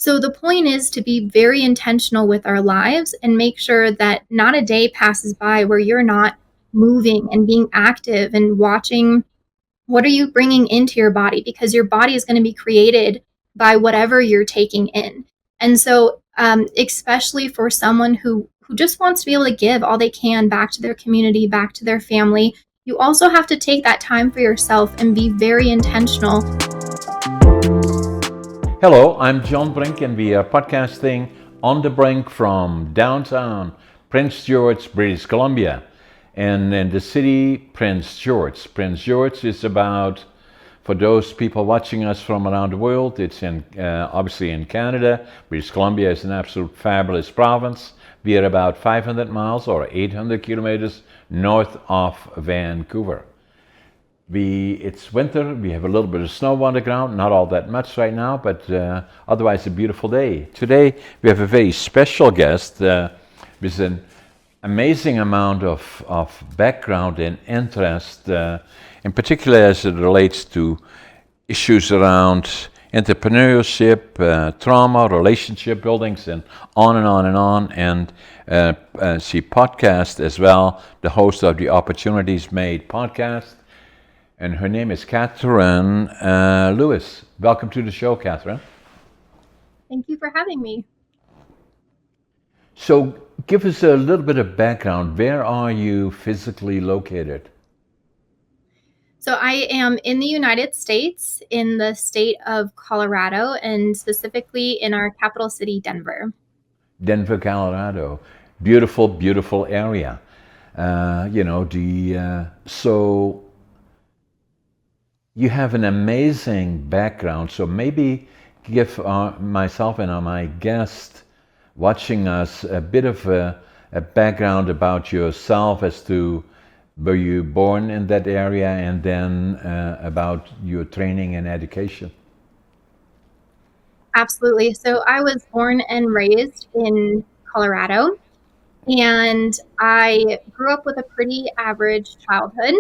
So the point is to be very intentional with our lives and make sure that not a day passes by where you're not moving and being active and watching what are you bringing into your body, because your body is going to be created by whatever you're taking in. And so especially for someone who just wants to be able to give all they can back to their community, back to their family, you also have to take that time for yourself and be very intentional. Hello, I'm John Brink, and we are podcasting on the Brink from downtown Prince George, British Columbia. And in the city, Prince George. Prince George is about, for those people watching us from around the world, it's obviously in Canada. British Columbia is an absolute fabulous province. We are about 500 miles or 800 kilometers north of Vancouver. It's winter, we have a little bit of snow on the ground, not all that much right now, but otherwise a beautiful day. Today we have a very special guest with an amazing amount of background and interest, in particular as it relates to issues around entrepreneurship, trauma, relationship buildings, and on and on and on. And she podcasts as well, the host of the Opportunities Made podcast. And her name is Katherine Lewis. Welcome to the show, Katherine. Thank you for having me. So give us a little bit of background. Where are you physically located? So I am in the United States, in the state of Colorado, and specifically in our capital city, Denver. Denver, Colorado. Beautiful, beautiful area. So you have an amazing background, so maybe give myself and my guest watching us a bit of a background about yourself as to were you born in that area, and then about your training and education. Absolutely. So I was born and raised in Colorado, and I grew up with a pretty average childhood.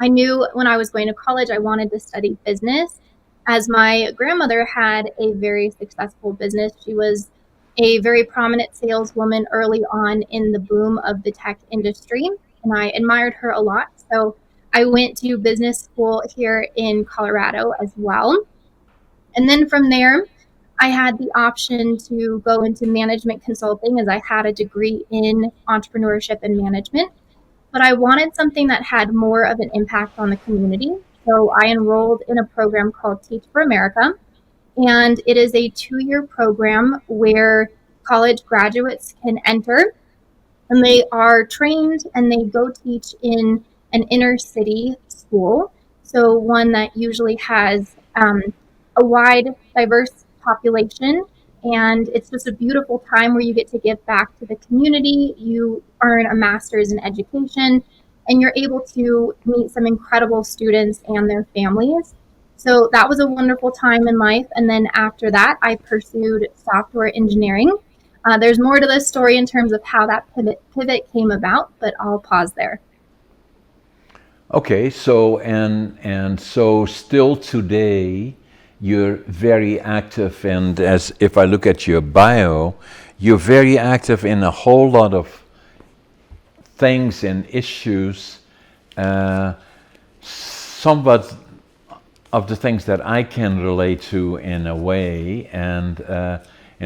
I knew when I was going to college, I wanted to study business, as my grandmother had a very successful business. She was a very prominent saleswoman early on in the boom of the tech industry, and I admired her a lot. So I went to business school here in Colorado as well. And then from there, I had the option to go into management consulting, as I had a degree in entrepreneurship and management. But I wanted something that had more of an impact on the community. So I enrolled in a program called Teach for America. And it is a 2-year program where college graduates can enter, and they are trained and they go teach in an inner city school. So one that usually has a wide, diverse population. And it's just a beautiful time where you get to give back to the community. You earn a master's in education, and you're able to meet some incredible students and their families. So that was a wonderful time in life. And then after that, I pursued software engineering. There's more to this story in terms of how that pivot came about, but I'll pause there. Okay, so still today, you're very active, and as if I look at your bio, you're very active in a whole lot of things and issues, somewhat of the things that I can relate to in a way, and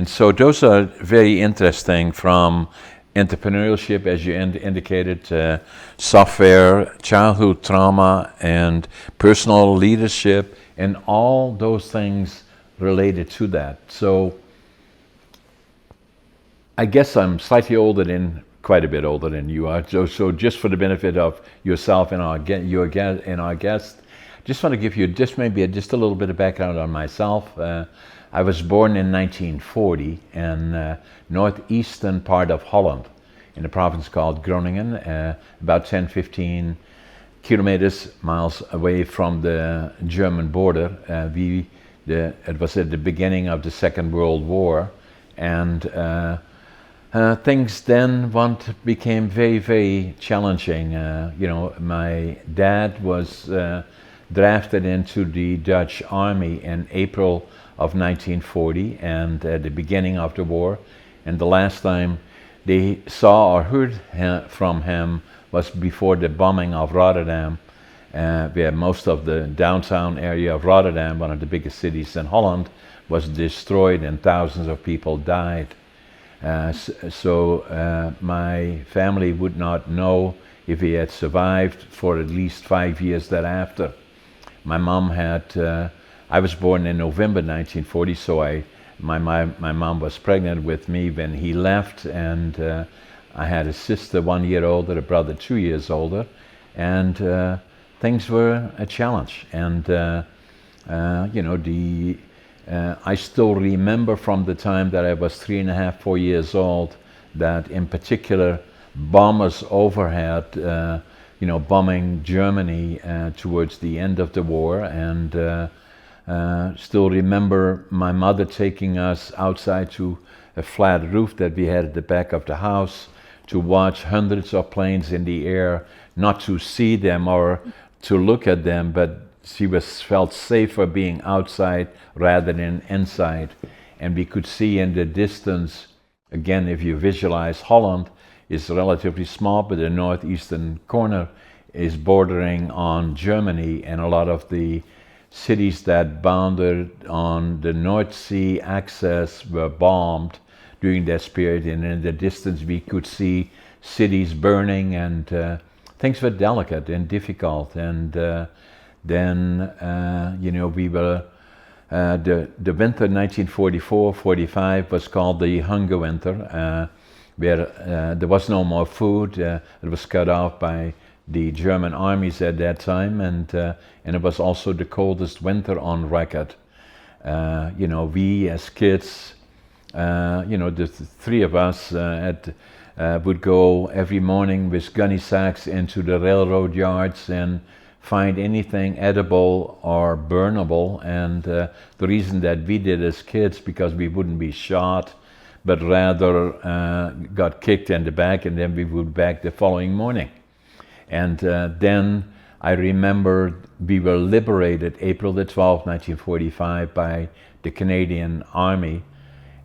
so those are very interesting, from entrepreneurship, as you indicated, software, childhood trauma, and personal leadership, and all those things related to that. So I guess I'm quite a bit older than you are. So just for the benefit of yourself and our guest, just want to give you just a little bit of background on myself. I was born in 1940 in northeastern part of Holland, in a province called Groningen, about 10-15 miles away from the German border. It was at the beginning of the Second World War, and things then became very, very challenging. My dad was drafted into the Dutch army in April of 1940 and at the beginning of the war. And the last time they saw or heard from him was before the bombing of Rotterdam, where most of the downtown area of Rotterdam, one of the biggest cities in Holland, was destroyed and thousands of people died. So my family would not know if he had survived for at least 5 years thereafter. My mom had, I was born in November 1940, so my mom was pregnant with me when he left, and I had a sister 1 year older, a brother 2 years older, and things were a challenge. And I still remember from the time that I was 3.5, 4 years old, that in particular bombers overhead, bombing Germany towards the end of the war, and still remember my mother taking us outside to a flat roof that we had at the back of the house to watch hundreds of planes in the air, not to see them or to look at them, but she felt safer being outside rather than inside. And we could see in the distance, again, if you visualize Holland, is relatively small, but the northeastern corner is bordering on Germany, and a lot of the cities that bounded on the North Sea access were bombed during that period, and in the distance we could see cities burning, and things were delicate and difficult. And then we were the winter 1944-45 was called the Hunger Winter, where there was no more food. It was cut off by the German armies at that time, and it was also the coldest winter on record. We as kids, the three of us would go every morning with gunny sacks into the railroad yards and find anything edible or burnable. And the reason that we did as kids, because we wouldn't be shot, but rather got kicked in the back, and then we would back the following morning. And then I remember we were liberated April the 12th, 1945 by the Canadian Army,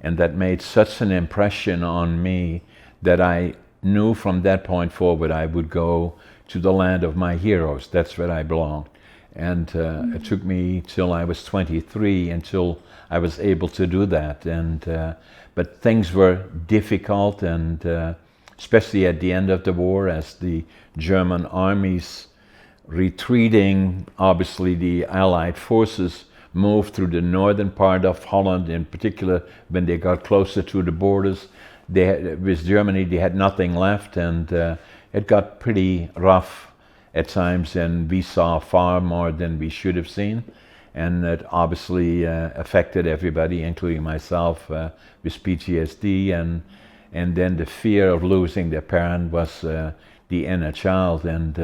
and that made such an impression on me that I knew from that point forward I would go to the land of my heroes. That's where I belonged. And it took me till I was 23 until I was able to do that. And but things were difficult, and especially at the end of the war, as the German armies retreating, obviously the Allied forces moved through the northern part of Holland, in particular when they got closer to the borders. With Germany, they had nothing left, and it got pretty rough at times, and we saw far more than we should have seen. And it obviously affected everybody, including myself, with PTSD, and then the fear of losing their parent was the inner child. And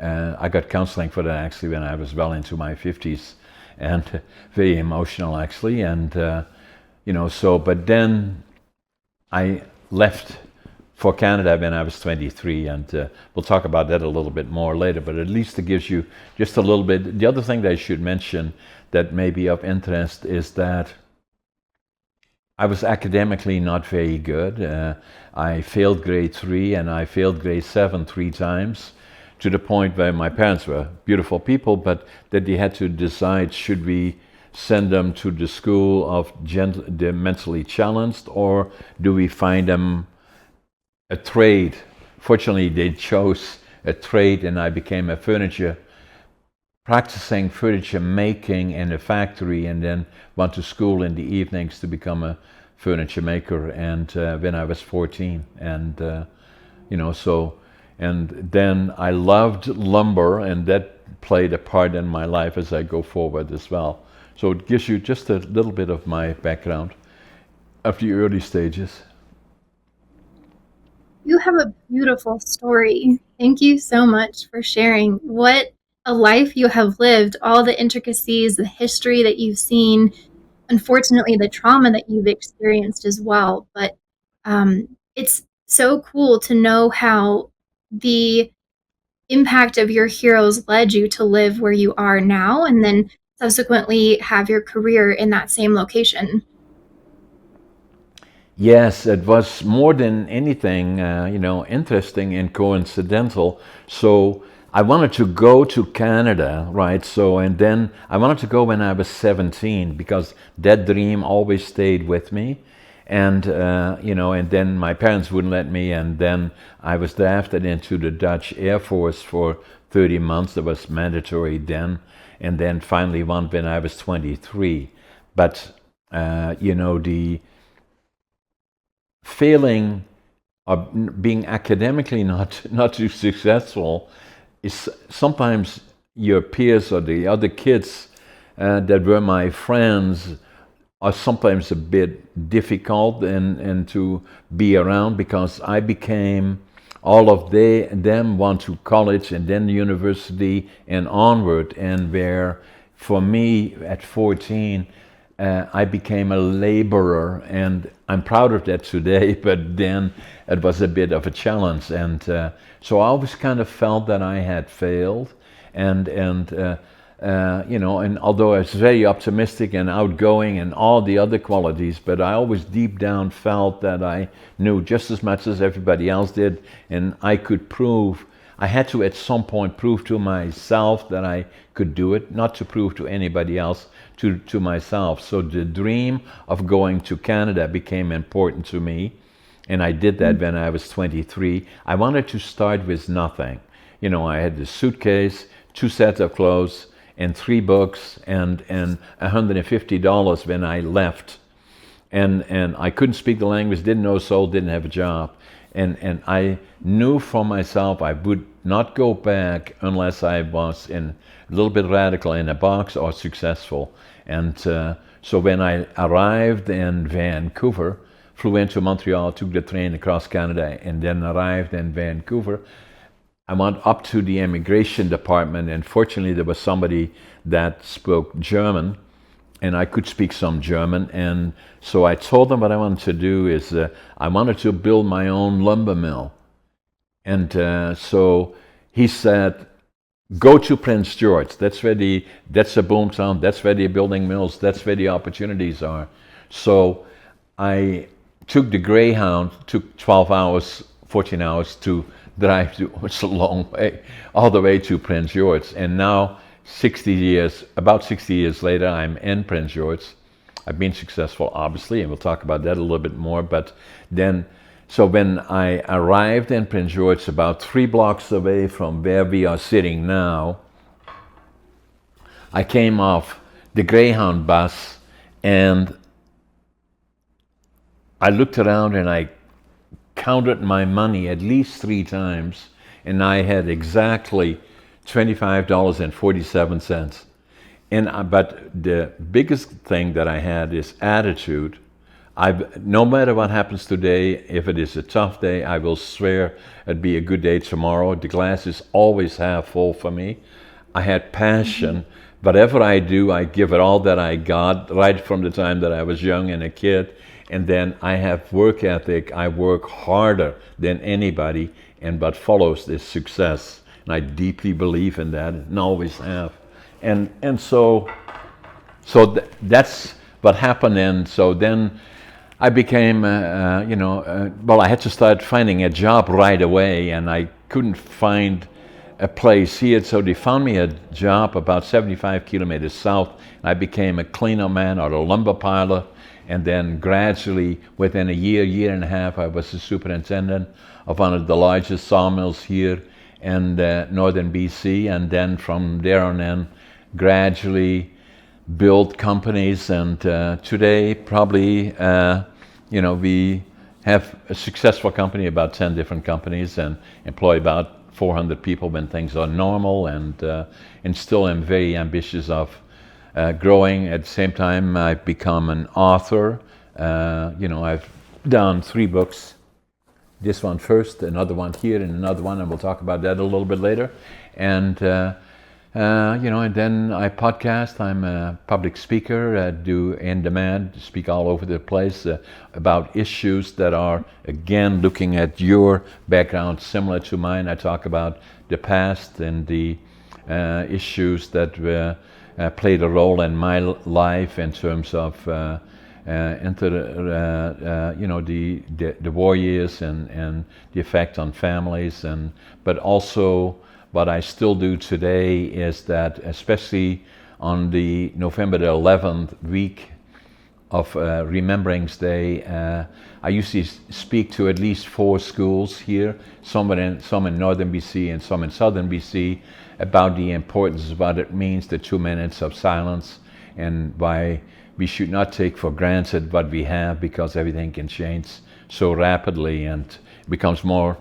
I got counseling for that actually when I was well into my 50s, and very emotional actually. And but then I left for Canada when I was 23, and we'll talk about that a little bit more later, but at least it gives you just a little bit. The other thing that I should mention that may be of interest is that I was academically not very good. I failed grade 3 and I failed grade 7 3 times, to the point where my parents were beautiful people, but that they had to decide, should we send them to the school of the mentally challenged, or do we find them a trade? Fortunately, they chose a trade, and I became practicing furniture making in a factory, and then went to school in the evenings to become a furniture maker. And when I was 14, and and then I loved lumber, and that played a part in my life as I go forward as well. So it gives you just a little bit of my background of the early stages. You have a beautiful story. Thank you so much for sharing what a life you have lived, all the intricacies, the history that you've seen, unfortunately, the trauma that you've experienced as well. But it's so cool to know how the impact of your heroes led you to live where you are now, and then subsequently have your career in that same location? Yes, it was more than anything, interesting and coincidental. So I wanted to go to Canada, right? So, and then I wanted to go when I was 17 because that dream always stayed with me. And then my parents wouldn't let me. And then I was drafted into the Dutch Air Force for 30 months. That was mandatory then. And then finally one when I was 23. But, the failing or being academically not too successful is sometimes your peers or the other kids that were my friends are sometimes a bit difficult and to be around because I became all of them went to college and then university and onward, and where for me at 14 I became a laborer, and I'm proud of that today. But then it was a bit of a challenge, and so I always kind of felt that I had failed, and although I was very optimistic and outgoing and all the other qualities, but I always deep down felt that I knew just as much as everybody else did, and I could prove. I had to at some point prove to myself that I could do it, not to prove to anybody else, to myself. So the dream of going to Canada became important to me, and I did that when I was 23. I wanted to start with nothing. I had the suitcase, 2 sets of clothes, and 3 books, and $150 when I left. And I couldn't speak the language, didn't know soul, didn't have a job. And I knew for myself I would not go back unless I was a little bit radical in a box or successful. And so when I arrived in Vancouver, flew into Montreal, took the train across Canada, and then arrived in Vancouver, I went up to the immigration department, and fortunately there was somebody that spoke German, and I could speak some German. And so I told them what I wanted to do is I wanted to build my own lumber mill. And so he said, go to Prince George. That's a boom town. That's where they're building mills. That's where the opportunities are. So I took the Greyhound, took 12 hours, 14 hours to drive to, it's a long way, all the way to Prince George. And now, about 60 years later, I'm in Prince George. I've been successful, obviously, and we'll talk about that a little bit more. But then, so when I arrived in Prince George, about 3 blocks away from where we are sitting now, I came off the Greyhound bus, and I looked around and I counted my money at least 3 times, and I had exactly $25.47. But the biggest thing that I had is attitude. No matter what happens today, if it is a tough day, I will swear it'd be a good day tomorrow. The glass is always half full for me. I had passion. Whatever I do, I give it all that I got right from the time that I was young and a kid. And then I have work ethic. I work harder than anybody, and what follows is success. And I deeply believe in that, and always have. And so that's what happened. And so then I became, I had to start finding a job right away, and I couldn't find a place here. So they found me a job about 75 kilometers south. I became a cleaner man or a lumber piler. And then gradually, within a year and a half, I was the superintendent of one of the largest sawmills here in northern BC. And then from there on in, gradually built companies. And today, probably, we have a successful company, about 10 different companies, and employ about 400 people when things are normal. And still am very ambitious of growing. At the same time, I've become an author. I've done 3 books. This one first, another one here, and another one, and we'll talk about that a little bit later. And and then I podcast. I'm a public speaker. I do in demand, speak all over the place about issues that are, again, looking at your background, similar to mine. I talk about the past and the issues that played a role in my life in terms of the war years and the effect on families, and but also what I still do today is that, especially on the November the 11th week of Remembrance Day, I usually speak to at least 4 schools here, some in northern BC and some in southern BC, about the importance of what it means, the 2 minutes of silence, and why we should not take for granted what we have, because everything can change so rapidly and becomes more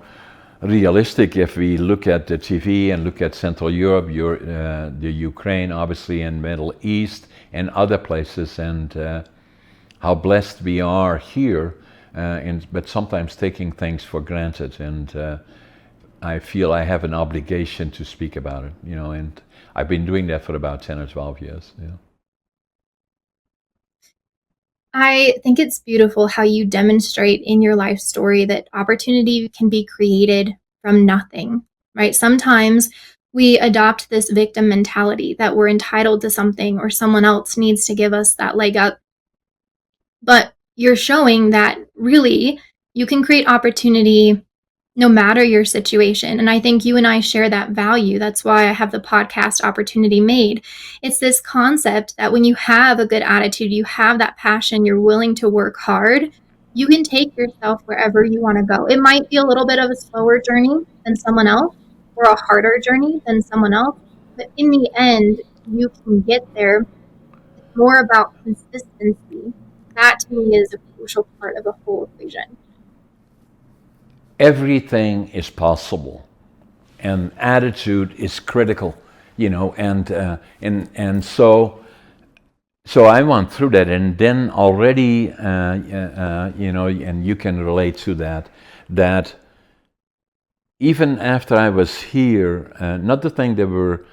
realistic if we look at the TV and look at Central Europe, the Ukraine, obviously, and Middle East and other places, and how blessed we are here, but sometimes taking things for granted. And I feel I have an obligation to speak about it, and I've been doing that for about 10 or 12 years. I think it's beautiful how you demonstrate in your life story that opportunity can be created from nothing, right? Sometimes we adopt this victim mentality that we're entitled to something or someone else needs to give us that leg up. But you're showing that really you can create opportunity no matter your situation. And I think you and I share that value. That's why I have the podcast Opportunity Made. It's this concept that when you have a good attitude, you have that passion, you're willing to work hard, you can take yourself wherever you want to go. It might be a little bit of a slower journey than someone else or a harder journey than someone else, but in the end, you can get there. It's more about consistency. That to me is a crucial part of the whole equation. Everything is possible, and attitude is critical, and so I went through that, and then already, and you can relate to that even after I was here, not to think there were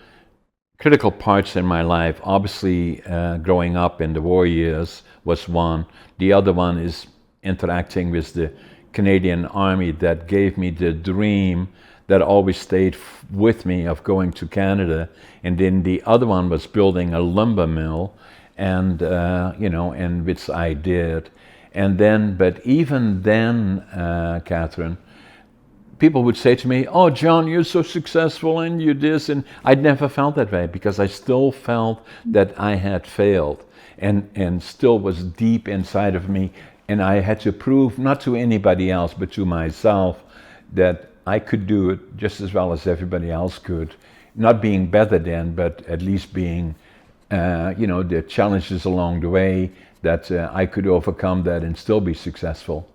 critical parts in my life. Obviously, growing up in the war years was one. The other one is interacting with the Canadian Army that gave me the dream that always stayed with me of going to Canada. And then the other one was building a lumber mill, and and which I did. And then, but even then, Katherine, people would say to me, "Oh, John, you're so successful and you this," and I'd never felt that way, because I still felt that I had failed, and still was deep inside of me, and I had to prove, not to anybody else, but to myself, that I could do it just as well as everybody else could, not being better than, but at least being, the challenges along the way, that I could overcome that and still be successful.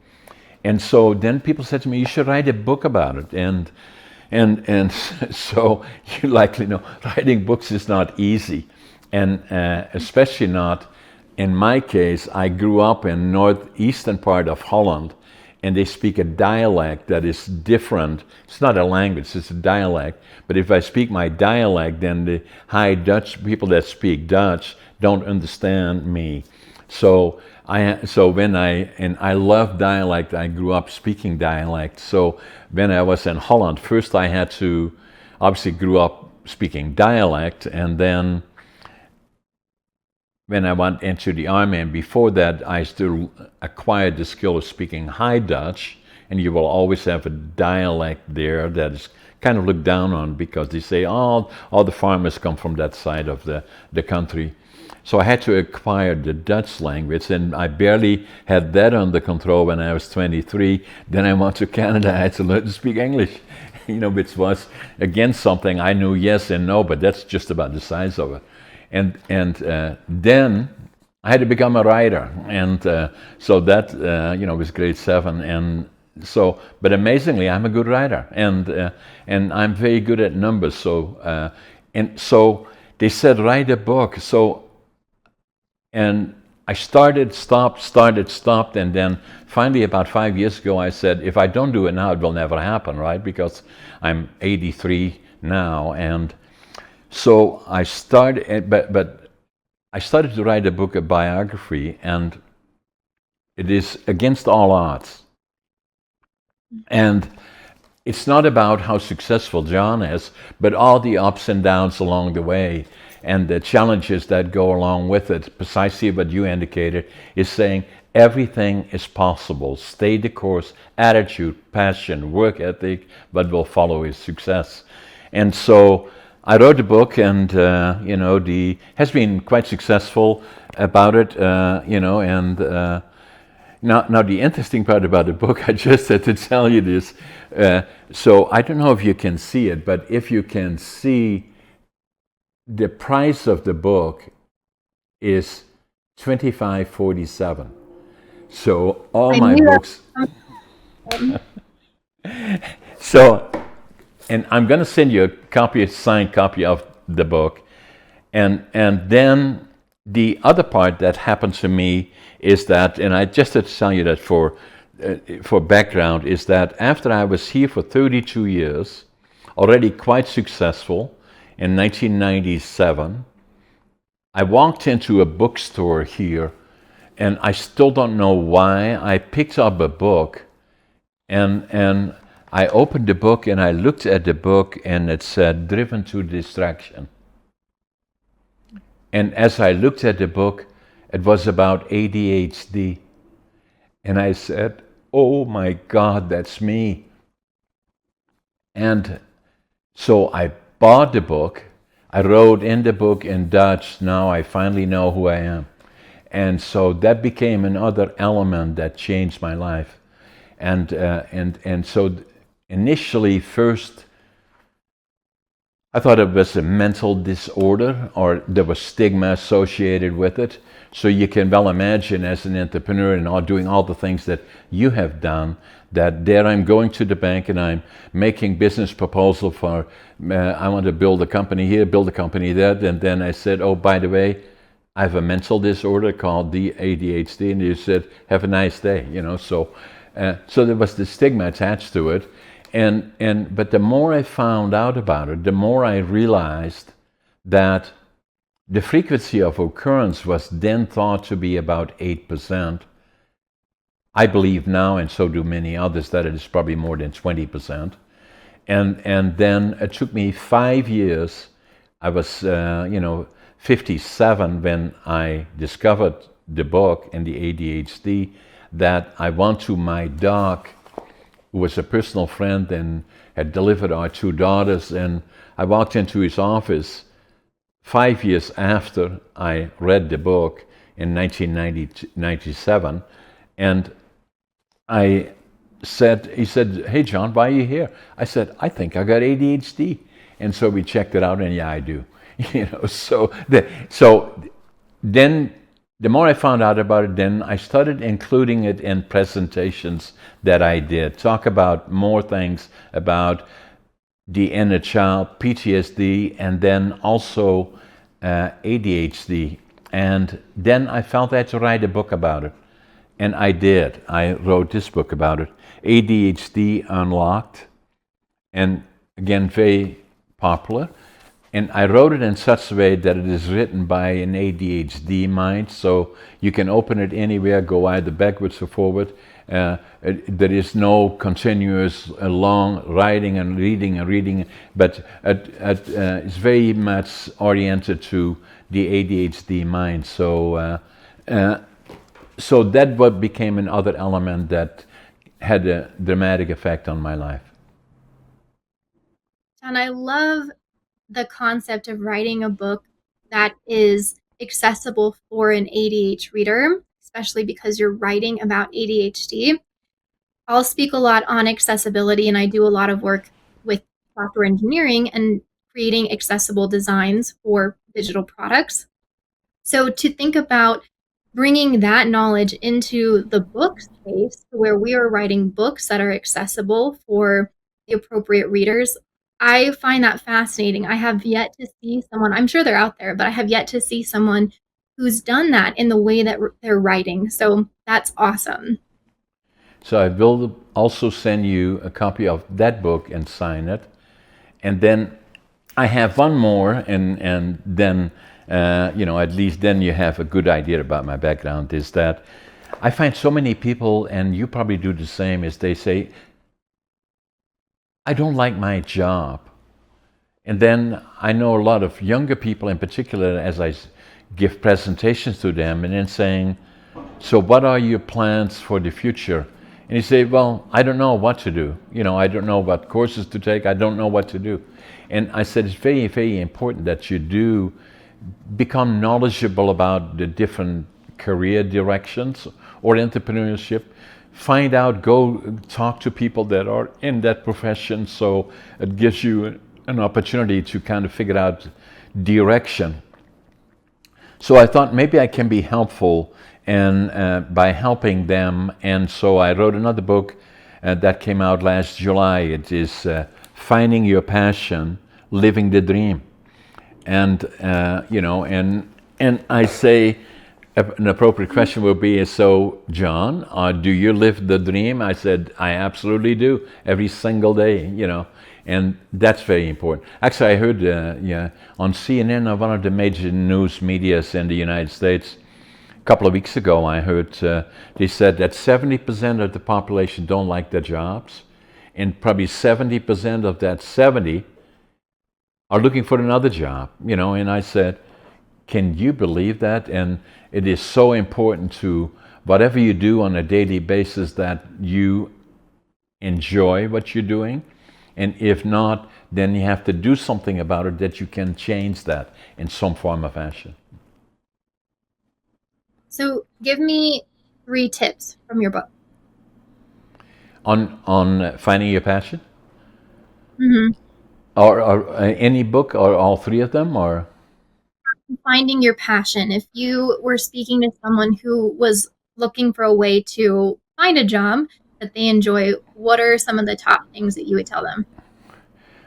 And so then people said to me, "You should write a book about it." And so you likely know, writing books is not easy, and especially not in my case. I grew up in northeastern part of Holland, and they speak a dialect that is different. It's not a language; it's a dialect. But if I speak my dialect, then the High Dutch people that speak Dutch don't understand me. So I love dialect. I grew up speaking dialect. So when I was in Holland, first I had to, obviously grew up speaking dialect, and then when I went into the army, and before that, I still acquired the skill of speaking High Dutch, and you will always have a dialect there that is kind of looked down on, because they say, "Oh, all the farmers come from that side of the country." So I had to acquire the Dutch language, and I barely had that under control when I was 23. Then I went to Canada. I had to learn to speak English, which was, again, something I knew yes and no, but that's just about the size of it. And then I had to become a writer, and so that was grade 7, and so. But amazingly, I'm a good writer, and I'm very good at numbers. So they said, "Write a book." And I stopped, and then finally, about 5 years ago, I said, if I don't do it now, it will never happen, right? Because I'm 83 now, and so I started, but I started to write a book, a biography, and it is against all odds. And it's not about how successful John is, but all the ups and downs along the way. and the challenges that go along with it, precisely what you indicated, is saying everything is possible. Stay the course, attitude, passion, work ethic, what will follow is success. And so I wrote the book, and the has been quite successful about it, and now the interesting part about the book, I just had to tell you this. So I don't know if you can see it, but if you can see, the price of the book is $25.47. So all I my knew that books. was coming. So, and I'm going to send you a signed copy of the book, and then the other part that happened to me is that, and I just had to tell you that for background, is that after I was here for 32 years, already quite successful, in 1997, I walked into a bookstore here, and I still don't know why. I picked up a book, and I opened the book, and I looked at the book, and it said, "Driven to Distraction." And as I looked at the book, it was about ADHD. And I said, "Oh my God, that's me." And so I bought the book. I wrote in the book in Dutch, "Now I finally know who I am." And so that became another element that changed my life. And so initially, first, I thought it was a mental disorder, or there was stigma associated with it. So you can well imagine, as an entrepreneur and doing all the things that you have done, that there I'm going to the bank and I'm making business proposal for, I want to build a company here, build a company there. And then I said, "Oh, by the way, I have a mental disorder called the ADHD." And you said, "Have a nice day," So there was the stigma attached to it. But the more I found out about it, the more I realized that the frequency of occurrence was then thought to be about 8%. I believe now, and so do many others, that it is probably more than 20%. And then it took me 5 years. I was 57 when I discovered the book and the ADHD, that I went to my doc, who was a personal friend and had delivered our 2 daughters, and I walked into his office 5 years after I read the book in 1997, and he said, "Hey John, why are you here?" I said, "I think I got ADHD." And so we checked it out, and yeah, I do. So then the more I found out about it, then I started including it in presentations that I did. Talk about more things about the inner child, PTSD, and then also ADHD. And then I felt I had to write a book about it. And I did. I wrote this book about it, ADHD Unlocked. And again, very popular. And I wrote it in such a way that it is written by an ADHD mind, so you can open it anywhere, go either backwards or forward. There is no continuous long writing and reading, but it's very much oriented to the ADHD mind. So that what became another element that had a dramatic effect on my life. And I love the concept of writing a book that is accessible for an ADHD reader, especially because you're writing about ADHD. I'll speak a lot on accessibility, and I do a lot of work with software engineering and creating accessible designs for digital products. So to think about bringing that knowledge into the book space, where we are writing books that are accessible for the appropriate readers, I find that fascinating. I have yet to see someone, I'm sure they're out there, but I have yet to see someone who's done that in the way that they're writing. So that's awesome. So I will also send you a copy of that book and sign it. And then I have one more, and then, at least then you have a good idea about my background, is that I find so many people, and you probably do the same, is they say, "I don't like my job." And then I know a lot of younger people in particular, as give presentations to them, and then saying, so what are your plans for the future? And you say, well, I don't know what to do. I don't know what courses to take. I don't know what to do. And I said, it's very, very important that you do become knowledgeable about the different career directions or entrepreneurship. Find out, go talk to people that are in that profession, so it gives you an opportunity to kind of figure out direction. So I thought maybe I can be helpful and by helping them. And so I wrote another book that came out last July. It is Finding Your Passion, Living the Dream. And and I say an appropriate question will be, so John, do you live the dream? I said, I absolutely do, every single day. And that's very important. Actually, I heard on CNN, one of the major news medias in the United States, a couple of weeks ago, I heard they said that 70% of the population don't like their jobs, and probably 70% of that 70 are looking for another job. And I said, can you believe that? And it is so important to whatever you do on a daily basis that you enjoy what you're doing. And if not, then you have to do something about it that you can change that in some form or fashion. So give me 3 tips from your book. On finding your passion? Mm-hmm. Or any book, or all three of them, or? Finding your passion. If you were speaking to someone who was looking for a way to find a job that they enjoy, what are some of the top things that you would tell them?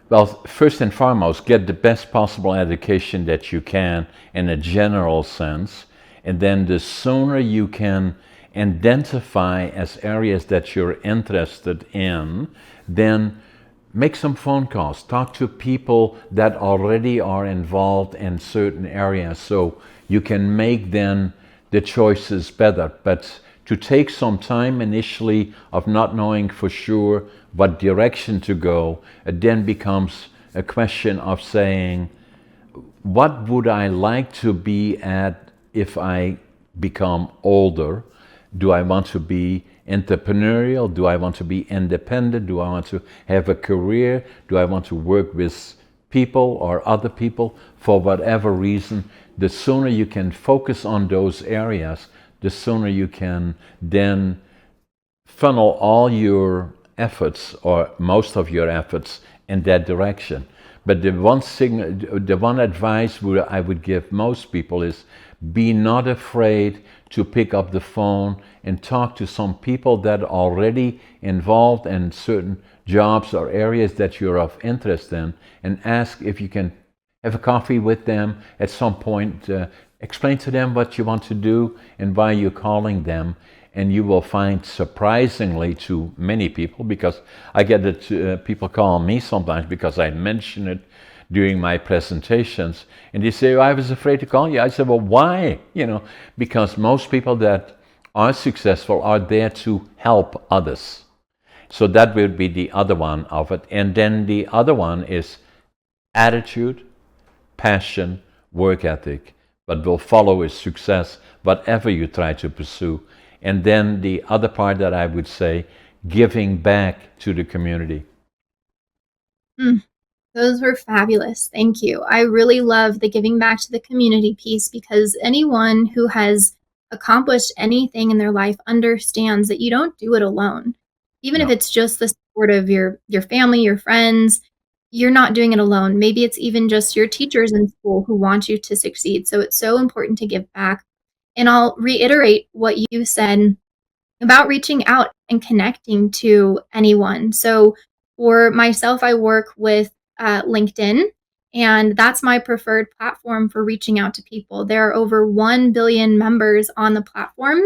Well, first and foremost, get the best possible education that you can in a general sense. And then the sooner you can identify as areas that you're interested in, then make some phone calls. Talk to people that already are involved in certain areas so you can make then the choices better. But to take some time initially of not knowing for sure what direction to go, it then becomes a question of saying, what would I like to be at if I become older? Do I want to be entrepreneurial? Do I want to be independent? Do I want to have a career? Do I want to work with people or other people? For whatever reason, the sooner you can focus on those areas, the sooner you can then funnel all your efforts, or most of your efforts, in that direction. But the one advice I would give most people is, be not afraid to pick up the phone and talk to some people that are already involved in certain jobs or areas that you're of interest in, and ask if you can have a coffee with them at some point. Explain to them what you want to do and why you're calling them. And you will find, surprisingly to many people, because I get it, people call me sometimes because I mention it during my presentations, and they say, oh, I was afraid to call you. I said, well, why? Because most people that are successful are there to help others. So that will be the other one of it. And then the other one is attitude, passion, work ethic. What will follow is success, whatever you try to pursue. And then the other part that I would say, giving back to the community. Those were fabulous. Thank you. I really love the giving back to the community piece, because anyone who has accomplished anything in their life understands that you don't do it alone. Even if No. it's just the support of your family, your friends, you're not doing it alone. Maybe it's even just your teachers in school who want you to succeed. So it's so important to give back. And I'll reiterate what you said about reaching out and connecting to anyone. So for myself, I work with LinkedIn, and that's my preferred platform for reaching out to people. There are over 1 billion members on the platform.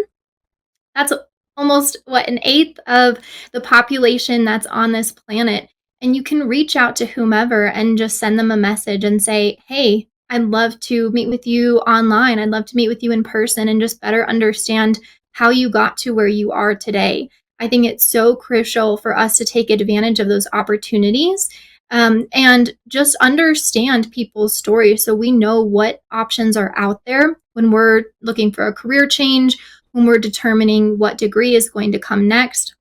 That's almost an eighth of the population that's on this planet. And you can reach out to whomever and just send them a message and say, hey, I'd love to meet with you online. I'd love to meet with you in person and just better understand how you got to where you are today. I think it's so crucial for us to take advantage of those opportunities. And just understand people's stories so we know what options are out there when we're looking for a career change, when we're determining what degree is going to come next.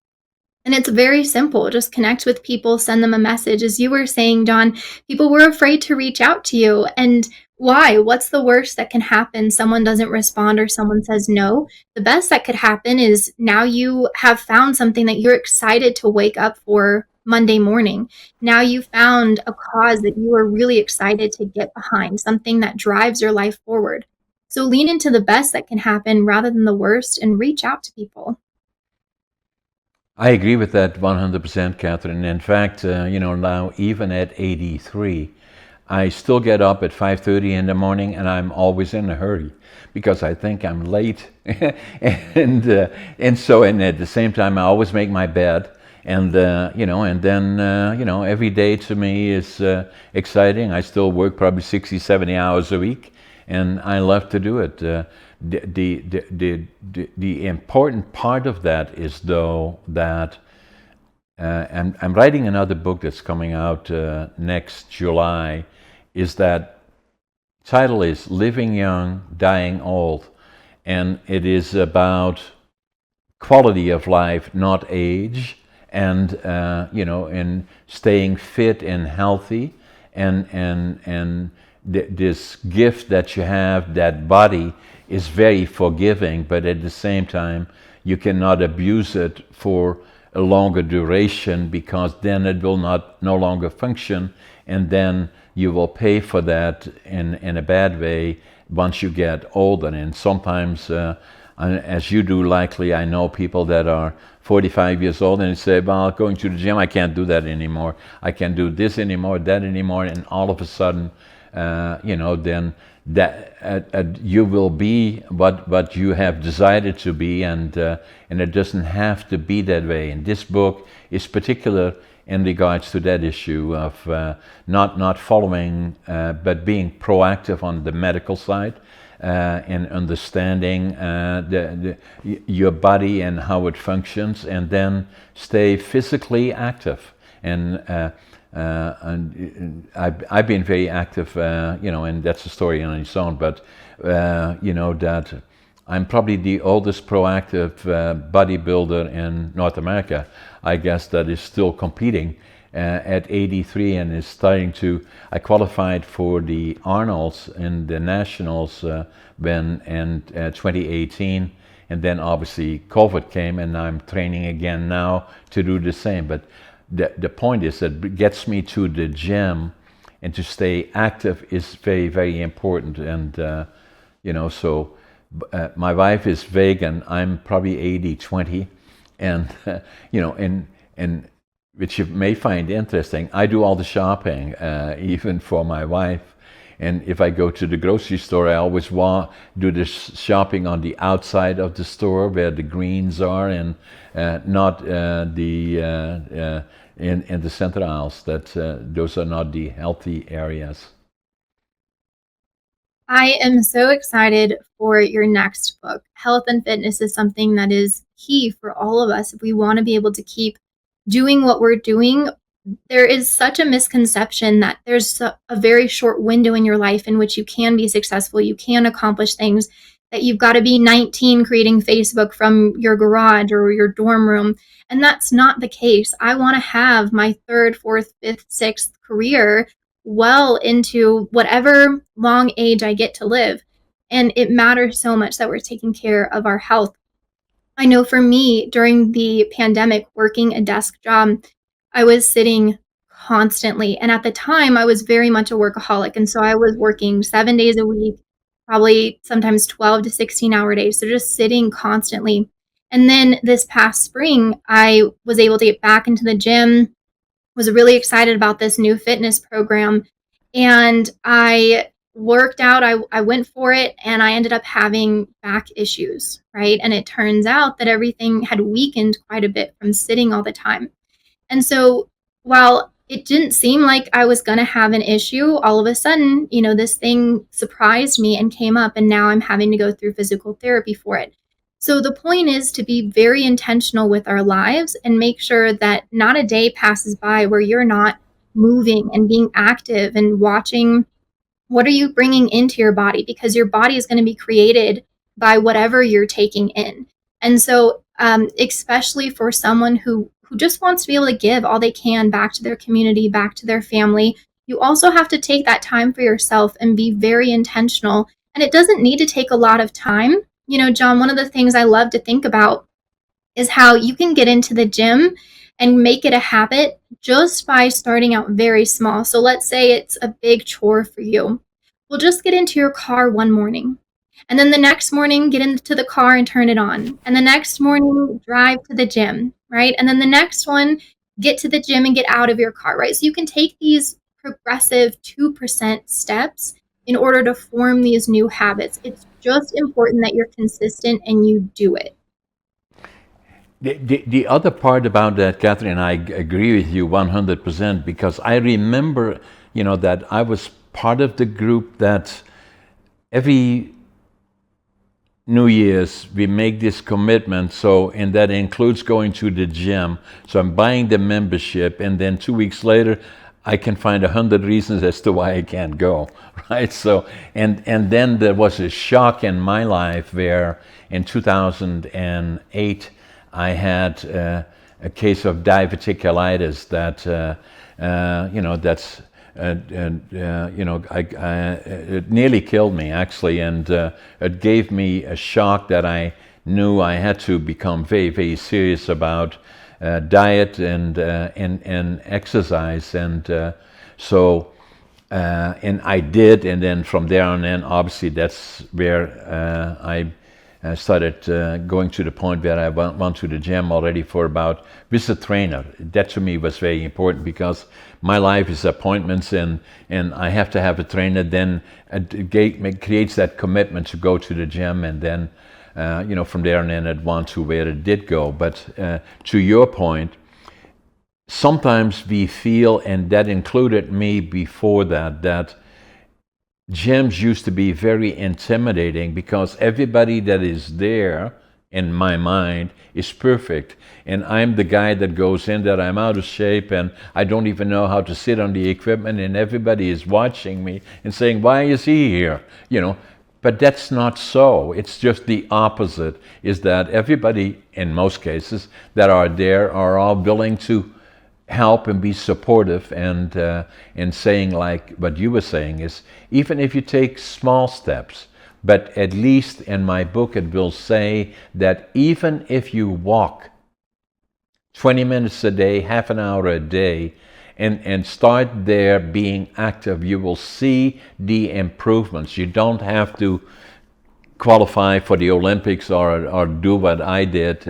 And it's very simple. Just connect with people, send them a message. As you were saying, Don, people were afraid to reach out to you. And why? What's the worst that can happen? Someone doesn't respond or someone says no. The best that could happen is now you have found something that you're excited to wake up for Monday morning. Now you found a cause that you are really excited to get behind, something that drives your life forward. So lean into the best that can happen rather than the worst and reach out to people. I agree with that 100%, Catherine. In fact, now even at 83, I still get up at 5:30 in the morning, and I'm always in a hurry because I think I'm late, and at the same time I always make my bed, and then every day to me is exciting. I still work probably 60, 70 hours a week, and I love to do it. The important part of that is though that I'm writing another book that's coming out next July. Is that title is Living Young, Dying Old, and it is about quality of life, not age, and and staying fit and healthy, and this gift that you have, that body, is very forgiving, but at the same time, you cannot abuse it for a longer duration because then it will not no longer function, and then you will pay for that in a bad way once you get older. And sometimes, as you do likely, I know people that are 45 years old and they say, well, going to the gym, I can't do that anymore. I can't do this anymore, that anymore. And all of a sudden, then that you will be what you have decided to be, and it doesn't have to be that way. And this book is particular in regards to that issue of not following, but being proactive on the medical side, and understanding your body and how it functions, and then stay physically active. And I've been very active, and that's a story on its own. But that I'm probably the oldest proactive bodybuilder in North America, I guess, that is still competing at 83 and is starting to. I qualified for the Arnold's in the Nationals when in 2018, and then obviously COVID came, and I'm training again now to do the same. But the point is that it gets me to the gym, and to stay active is very, very important. And so my wife is vegan. I'm probably 80-20, and and which you may find interesting. I do all the shopping, even for my wife. And if I go to the grocery store, I always do the shopping on the outside of the store where the greens are, and not in the center aisles. That those are not the healthy areas. I am so excited for your next book. Health and fitness is something that is key for all of us if we want to be able to keep doing what we're doing. There is such a misconception that there's a very short window in your life in which you can be successful, you can accomplish things, that you've got to be 19 creating Facebook from your garage or your dorm room. And that's not the case. I want to have my third, fourth, fifth, sixth career well into whatever long age I get to live. And it matters so much that we're taking care of our health. I know for me, during the pandemic, working a desk job, I was sitting constantly. And at the time, I was very much a workaholic. And so I was working 7 days a week, probably sometimes 12 to 16-hour days. So just sitting constantly. And then this past spring, I was able to get back into the gym, was really excited about this new fitness program. And I worked out, I went for it, and I ended up having back issues, right? And it turns out that everything had weakened quite a bit from sitting all the time. And so while it didn't seem like I was going to have an issue, all of a sudden, this thing surprised me and came up, and now I'm having to go through physical therapy for it. So the point is to be very intentional with our lives and make sure that not a day passes by where you're not moving and being active and watching what are you bringing into your body, because your body is going to be created by whatever you're taking in. And so especially for someone who just wants to be able to give all they can back to their community, back to their family, you also have to take that time for yourself and be very intentional. And it doesn't need to take a lot of time. You know, John, one of the things I love to think about is how you can get into the gym and make it a habit just by starting out very small. So let's say it's a big chore for you. Well, just get into your car one morning. And then the next morning, get into the car and turn it on. And the next morning, drive to the gym, right? And then the next one, get to the gym and get out of your car, right? So you can take these progressive 2% steps in order to form these new habits. It's just important that you're consistent and you do it. The other part about that, Catherine, I agree with you 100% because I remember, that I was part of the group that every New Year's we make this commitment. So, and that includes going to the gym. So I'm buying the membership, and then 2 weeks later, I can find 100 reasons as to why I can't go, right? So, and then there was a shock in my life where in 2008, I had a case of diverticulitis that, that's, it nearly killed me actually, and it gave me a shock that I knew I had to become very, very serious about diet and exercise, and so. And I did, and then from there on in, obviously that's where I started going to the point where I went to the gym already for about, with a trainer. That to me was very important because my life is appointments, and I have to have a trainer. Then it creates that commitment to go to the gym, and then from there on in it went to where it did go. But to your point, sometimes we feel, and that included me before that gyms used to be very intimidating because everybody that is there, in my mind, is perfect. And I'm the guy that goes in that I'm out of shape and I don't even know how to sit on the equipment, and everybody is watching me and saying, why is he here? But that's not so. It's just the opposite, is that everybody, in most cases, that are there are all willing to help and be supportive, and saying, like what you were saying, is even if you take small steps, but at least in my book it will say that even if you walk 20 minutes a day, half an hour a day, and start there being active, you will see the improvements. You don't have to qualify for the Olympics or do what I did,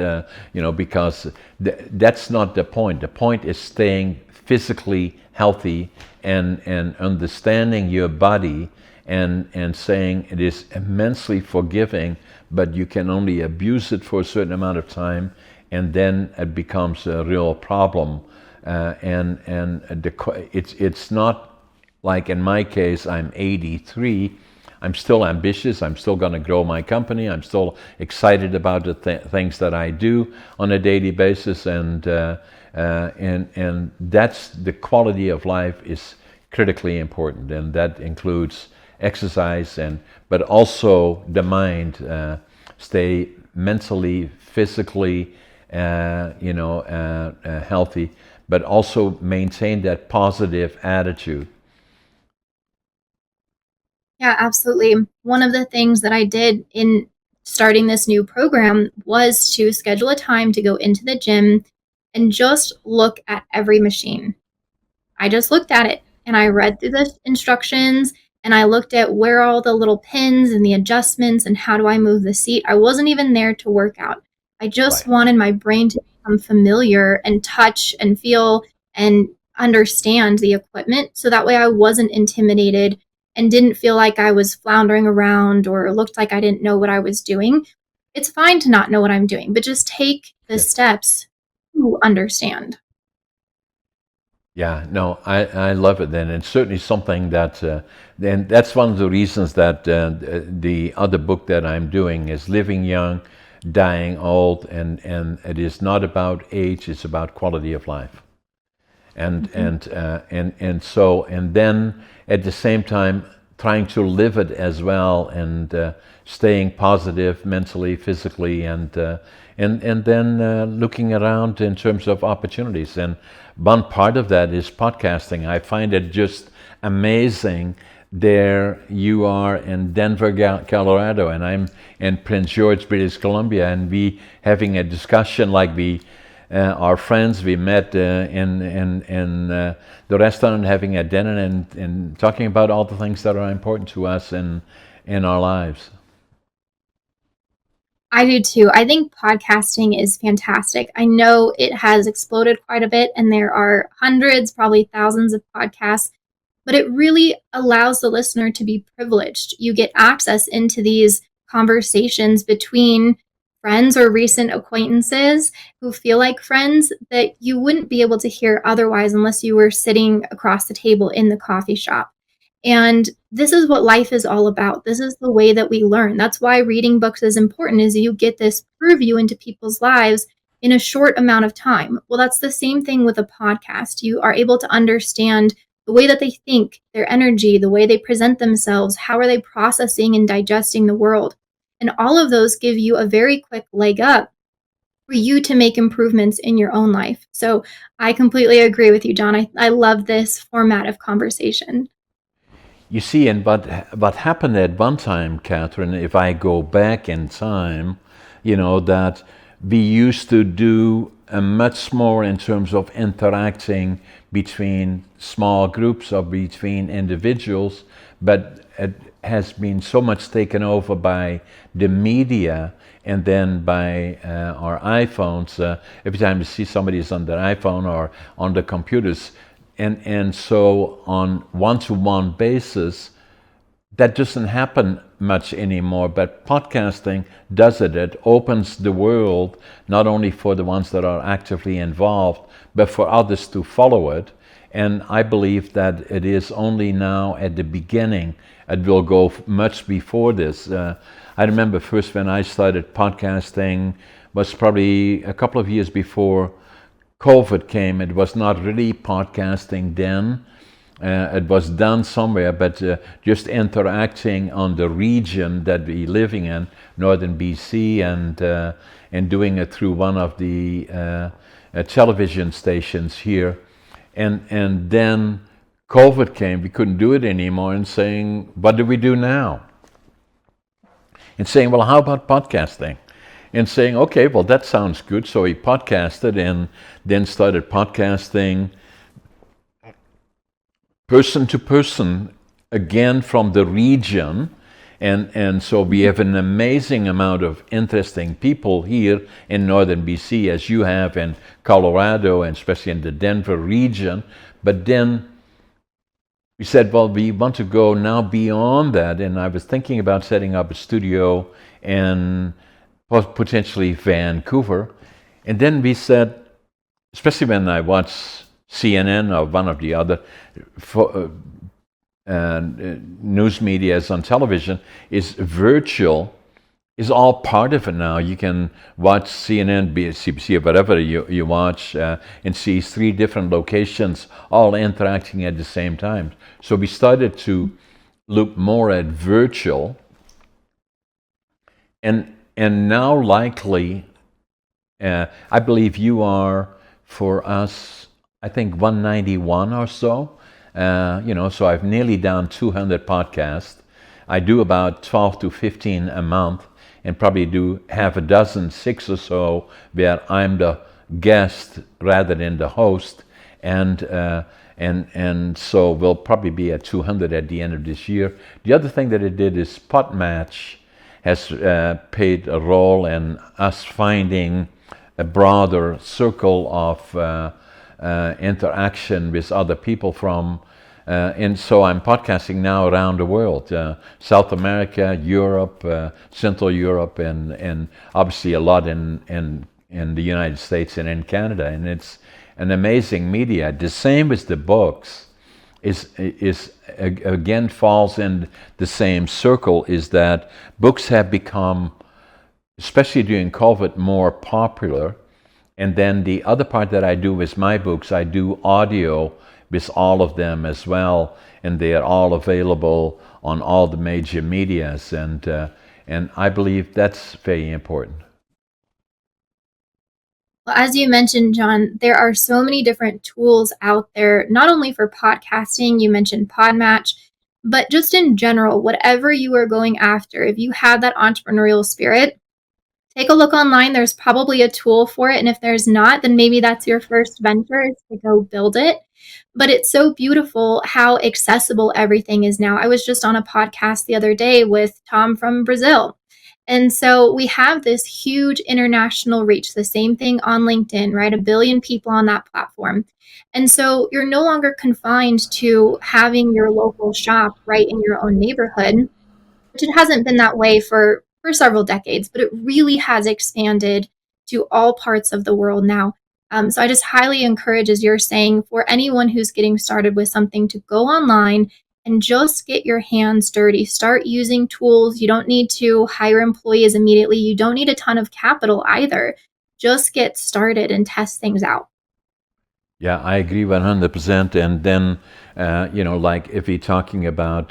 because that's not the point. The point is staying physically healthy and understanding your body, and saying it is immensely forgiving, but you can only abuse it for a certain amount of time, and then it becomes a real problem. It's not like in my case, I'm 83. I'm still ambitious. I'm still going to grow my company. I'm still excited about the things that I do on a daily basis, and that's the quality of life is critically important, and that includes exercise, but also the mind. Stay mentally, physically, healthy, but also maintain that positive attitude. Yeah, absolutely. One of the things that I did in starting this new program was to schedule a time to go into the gym and just look at every machine. I just looked at it and I read through the instructions, and I looked at where all the little pins and the adjustments and how do I move the seat. I wasn't even there to work out. I just Right. wanted my brain to become familiar and touch and feel and understand the equipment, so that way I wasn't intimidated and didn't feel like I was floundering around or looked like I didn't know what I was doing. It's fine to not know what I'm doing, but just take the Yes. steps to understand. Yeah, no, I love it. Then it's certainly something that, then that's one of the reasons that the other book that I'm doing is Living Young, Dying Old, and it is not about age, it's about quality of life. Mhm. And then at the same time trying to live it as well, and staying positive mentally, physically, and then looking around in terms of opportunities. And one part of that is podcasting. I find it just amazing. There you are in Denver, Colorado, and I'm in Prince George, British Columbia, and we having a discussion like we our friends. We met in the restaurant, having a dinner, and talking about all the things that are important to us in our lives. I do too. I think podcasting is fantastic. I know it has exploded quite a bit, and there are hundreds, probably thousands of podcasts, but it really allows the listener to be privileged. You get access into these conversations between friends or recent acquaintances who feel like friends that you wouldn't be able to hear otherwise unless you were sitting across the table in the coffee shop. And this is what life is all about. This is the way that we learn. That's why reading books is important, is you get this purview into people's lives in a short amount of time. Well, that's the same thing with a podcast. You are able to understand the way that they think, their energy, the way they present themselves, how are they processing and digesting the world. And all of those give you a very quick leg up for you to make improvements in your own life. So I completely agree with you, John. I love this format of conversation. You see, and what happened at one time, Catherine, if I go back in time, that we used to do much more in terms of interacting between small groups or between individuals, but it has been so much taken over by the media and then by our iPhones. Every time you see somebody is on their iPhone or on the computers, and so on one-to-one basis, that doesn't happen much anymore. But podcasting does it. It opens the world not only for the ones that are actively involved, but for others to follow it. And I believe that it is only now at the beginning. It will go much before this. I remember first when I started podcasting was probably a couple of years before COVID came. It was not really podcasting then. It was done somewhere, but just interacting on the region that we're living in, northern BC, and doing it through one of the television stations here. And then COVID came, we couldn't do it anymore, and saying, what do we do now? And saying, well, how about podcasting? And saying, okay, well, that sounds good. So he podcasted and then started podcasting person to person, again from the region. And so we have an amazing amount of interesting people here in northern BC, as you have in Colorado, and especially in the Denver region. But then we said, well, we want to go now beyond that. And I was thinking about setting up a studio in potentially Vancouver. And then we said, especially when I watch CNN or one of the other news medias on television, is virtual, is all part of it now. You can watch CNN, CBC, or whatever you watch, and see 3 different locations all interacting at the same time. So we started to look more at virtual, and now likely, I believe you are, for us, I think 191 or so. So I've nearly done 200 podcasts. I do about 12 to 15 a month, and probably do half a dozen, 6 or so, where I'm the guest rather than the host. And so we'll probably be at 200 at the end of this year. The other thing that it did is Podmatch has played a role in us finding a broader circle of interaction with other people from, and so I'm podcasting now around the world, South America, Europe, Central Europe, and obviously a lot in the United States and in Canada. And it's an amazing media. The same with the books. Is again falls in the same circle, is that books have become, especially during COVID, more popular. And then the other part that I do with my books, I do audio with all of them as well, and they are all available on all the major medias, and I believe that's very important. Well, as you mentioned, John, there are so many different tools out there, not only for podcasting, you mentioned Podmatch, but just in general, whatever you are going after, if you have that entrepreneurial spirit, take a look online. There's probably a tool for it. And if there's not, then maybe that's your first venture is to go build it. But it's so beautiful how accessible everything is now. I was just on a podcast the other day with Tom from Brazil. And so we have this huge international reach, the same thing on LinkedIn, right? A billion people on that platform. And so you're no longer confined to having your local shop right in your own neighborhood, which it hasn't been that way for several decades, but it really has expanded to all parts of the world now. So I just highly encourage, as you're saying, for anyone who's getting started with something to go online and just get your hands dirty. Start using tools. You don't need to hire employees immediately. You don't need a ton of capital either. Just get started and test things out. Yeah, I agree 100%. And then, like if we're talking about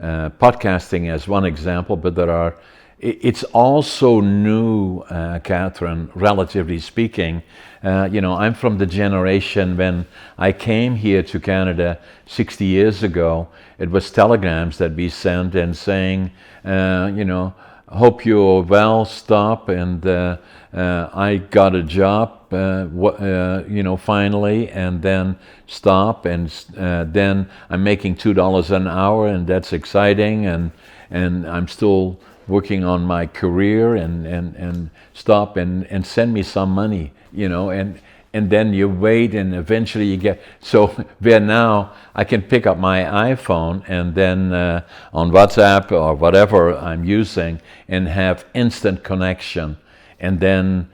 podcasting as one example, but it's also new, Catherine, relatively speaking. I'm from the generation when I came here to Canada 60 years ago. It was telegrams that we sent and saying, hope you're well, stop, and I got a job, finally, and then stop, and then I'm making $2 an hour, and that's exciting, and I'm still working on my career, and stop, and send me some money, and then you wait and eventually you get so where now I can pick up my iPhone and then on WhatsApp or whatever I'm using and have instant connection, and then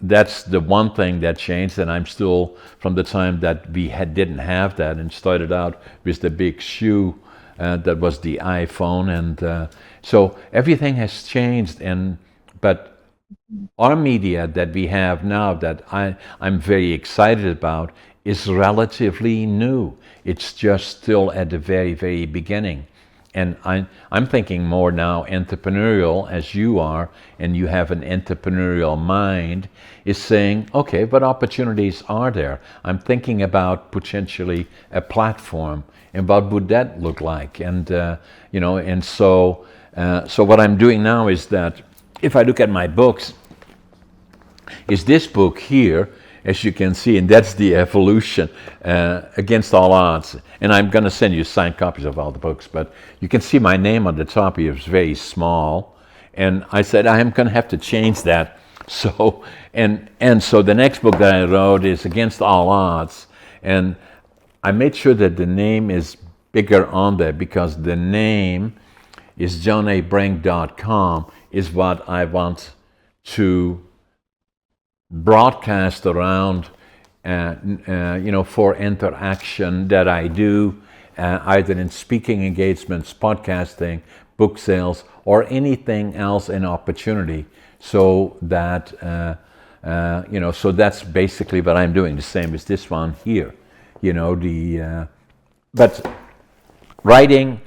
that's the one thing that changed, and I'm still from the time that didn't have that and started out with the big shoe that was the iPhone, and so everything has changed, but our media that we have now that I'm very excited about is relatively new. It's just still at the very, very beginning. And I'm thinking more now entrepreneurial as you are, and you have an entrepreneurial mind, is saying, okay, what opportunities are there? I'm thinking about potentially a platform, and what would that look like? And so what I'm doing now is that if I look at my books, is this book here, as you can see, and that's the evolution against all odds. And I'm going to send you signed copies of all the books, but you can see my name on the top here is very small. And I said, I am going to have to change that. So, and so the next book that I wrote is Against All Odds. And I made sure that the name is bigger on there because the name is johnabrink.com is what I want to broadcast around, for interaction that I do, either in speaking engagements, podcasting, book sales, or anything else in opportunity. So that, so that's basically what I'm doing. The same as this one here, but writing,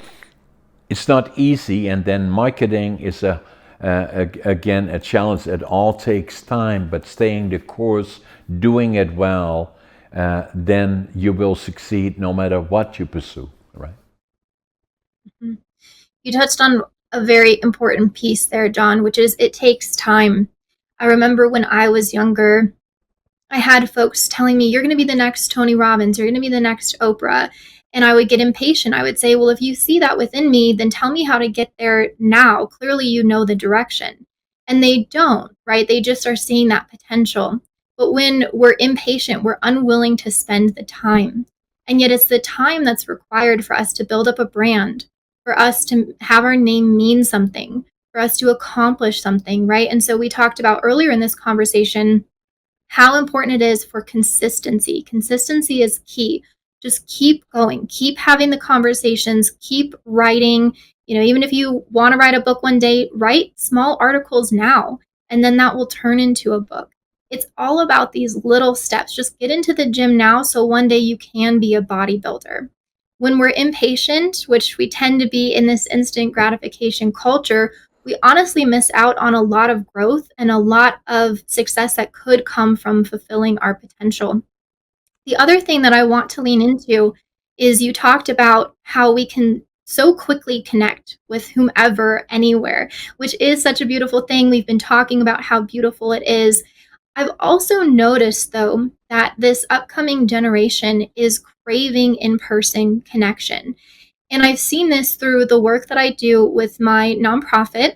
it's not easy, and then marketing is again a challenge. It all takes time, but staying the course, doing it well, then you will succeed no matter what you pursue, right? Mhm. You touched on a very important piece there, John, which is it takes time. I remember when I was younger, I had folks telling me, you're going to be the next Tony Robbins, you're going to be the next Oprah. And I would get impatient. I would say, well, if you see that within me, then tell me how to get there now. Clearly, you know the direction. And they don't, right? They just are seeing that potential. But when we're impatient, we're unwilling to spend the time. And yet, it's the time that's required for us to build up a brand, for us to have our name mean something, for us to accomplish something, right? And so we talked about earlier in this conversation how important it is for consistency. Consistency is key. Just keep going, keep having the conversations, keep writing. Even if you want to write a book one day, write small articles now. and then that will turn into a book. It's all about these little steps. Just get into the gym now so one day you can be a bodybuilder. When we're impatient, which we tend to be in this instant gratification culture, we honestly miss out on a lot of growth and a lot of success that could come from fulfilling our potential. The other thing that I want to lean into is you talked about how we can so quickly connect with whomever, anywhere, which is such a beautiful thing. We've been talking about how beautiful it is. I've also noticed, though, that this upcoming generation is craving in person connection. And I've seen this through the work that I do with my nonprofit.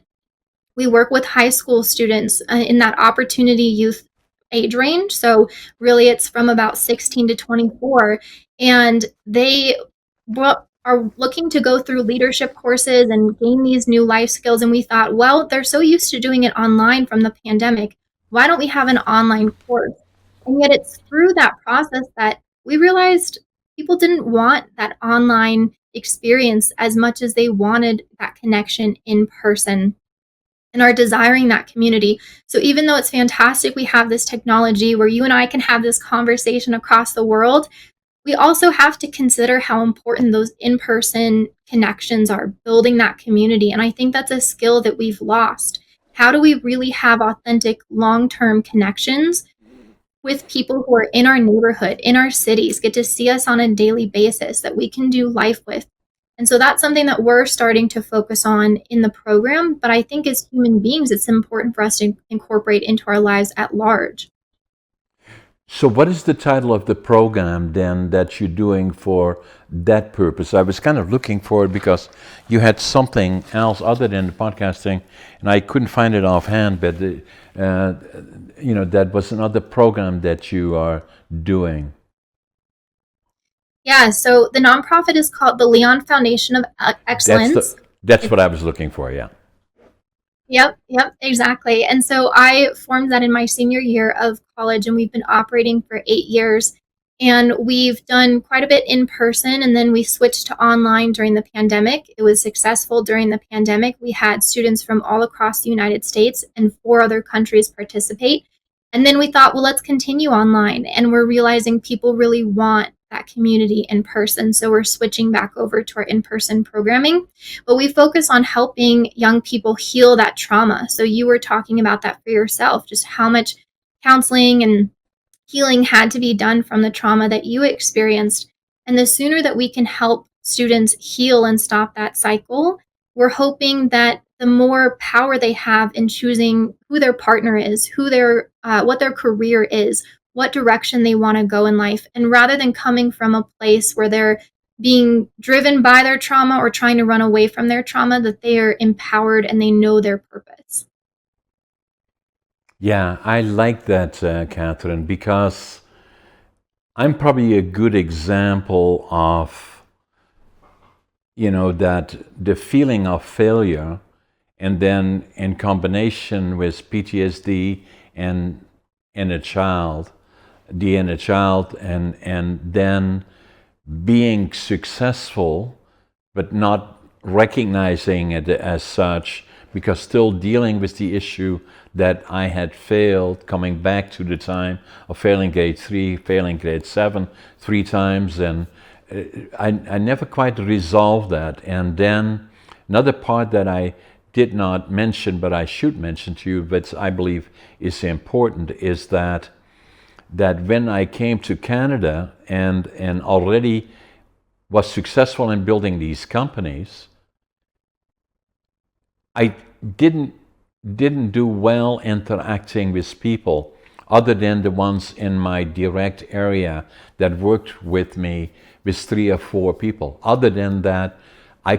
We work with high school students in that opportunity youth age range. So, really, it's from about 16 to 24. And they are looking to go through leadership courses and gain these new life skills. And we thought, well, they're so used to doing it online from the pandemic. Why don't we have an online course? And yet, it's through that process that we realized people didn't want that online experience as much as they wanted that connection in person and are desiring that community. So even though it's fantastic we have this technology where you and I can have this conversation across the world, we also have to consider how important those in-person connections are, building that community. And I think that's a skill that we've lost. How do we really have authentic long-term connections with people who are in our neighborhood, in our cities, get to see us on a daily basis that we can do life with? And so that's something that we're starting to focus on in the program. But I think as human beings, it's important for us to incorporate into our lives at large. So, what is the title of the program then that you're doing for that purpose? I was kind of looking for it because you had something else other than the podcasting, and I couldn't find it offhand. But that was another program that you are doing. Yeah, so the nonprofit is called the Leon Foundation of That's Excellence. the that's what It's I was looking for. Yeah. Yep, exactly. And so I formed that in my senior year of college, and we've been operating for 8 years. And we've done quite a bit in person, and then we switched to online during the pandemic. It was successful during the pandemic. We had students from all across the United States and 4 other countries participate. And then we thought, well, let's continue online. And we're realizing people really want that community in person. So we're switching back over to our in person programming, but we focus on helping young people heal that trauma. So you were talking about that for yourself, just how much counseling and healing had to be done from the trauma that you experienced. And the sooner that we can help students heal and stop that cycle, we're hoping that the more power they have in choosing who their partner is, what their career is, what direction they want to go in life, and rather than coming from a place where they're being driven by their trauma or trying to run away from their trauma, that they are empowered and they know their purpose. Yeah, I like that, Catherine, because I'm probably a good example of, that the feeling of failure, and then in combination with PTSD and in a child, the inner child, and then being successful, but not recognizing it as such, because still dealing with the issue that I had failed, coming back to the time of failing grade 3, failing grade 7 3 times, and I never quite resolved that. And then another part that I did not mention, but I should mention to you, but I believe is important, is that when I came to Canada and already was successful in building these companies, I didn't do well interacting with people other than the ones in my direct area that worked with me, with 3 or 4 people. Other than that, I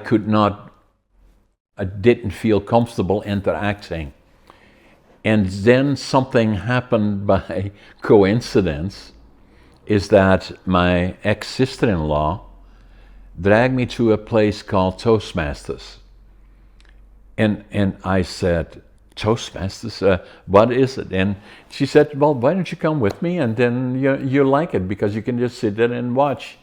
didn't feel comfortable interacting. And then something happened by coincidence, is that my ex-sister-in-law dragged me to a place called Toastmasters. And I said, Toastmasters, what is it? And she said, well, why don't you come with me, and then you'll like it, because you can just sit there and watch.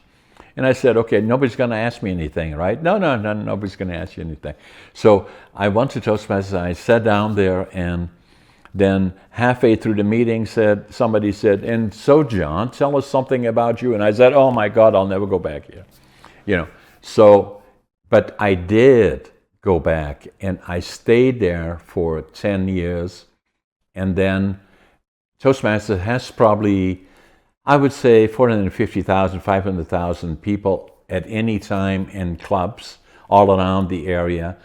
And I said, okay, nobody's going to ask me anything, right? No, nobody's going to ask you anything. So I went to Toastmasters. I sat down there, and Then halfway through the meeting, somebody said, "And so, John, tell us something about you." And I said, "Oh my God, I'll never go back here." You know, so, but I did go back, and I stayed there for 10 years. And then Toastmasters has probably, I would say, 450,000, 500,000 people at any time in clubs all around the area.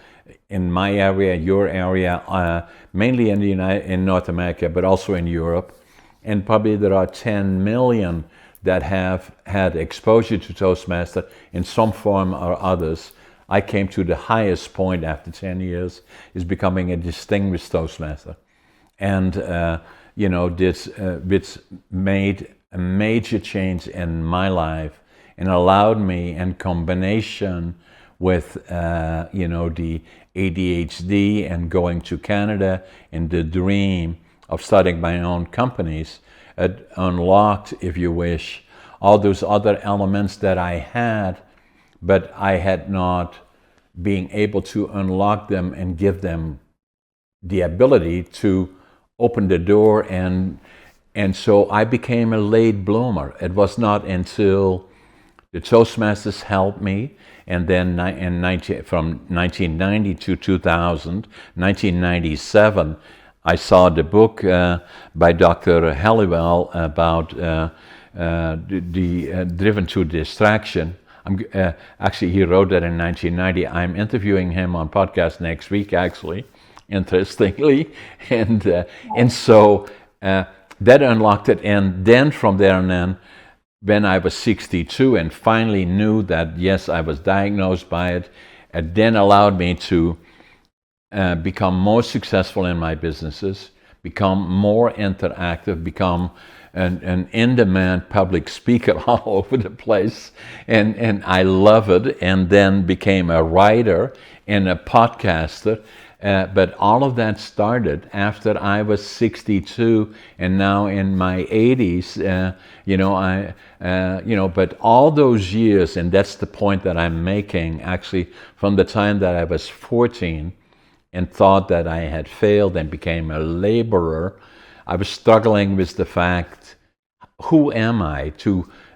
In my area, your area, mainly in North America, but also in Europe. And probably there are 10 million that have had exposure to Toastmaster in some form or others. I came to the highest point after 10 years, is becoming a distinguished Toastmaster. And, this made a major change in my life and allowed me, in combination with, the ADHD and going to Canada and the dream of starting my own companies, it unlocked, if you wish, all those other elements that I had, but I had not been able to unlock them and give them the ability to open the door, and so I became a late bloomer. It was not until the Toastmasters helped me, and then from 1990 to 2000, 1997, I saw the book by Dr. Halliwell about the Driven to Distraction. Actually, he wrote that in 1990. I'm interviewing him on podcast next week, actually, interestingly, and so that unlocked it. And then from there on in, when I was 62 and finally knew that, yes, I was diagnosed by it, it then allowed me to become more successful in my businesses, become more interactive, become an in-demand public speaker all over the place, and I love it, and then became a writer and a podcaster. But all of that started after I was 62, and now in my 80s. But all those years, and that's the point that I'm making. Actually, from the time that I was 14, and thought that I had failed and became a laborer, I was struggling with the fact, who am I?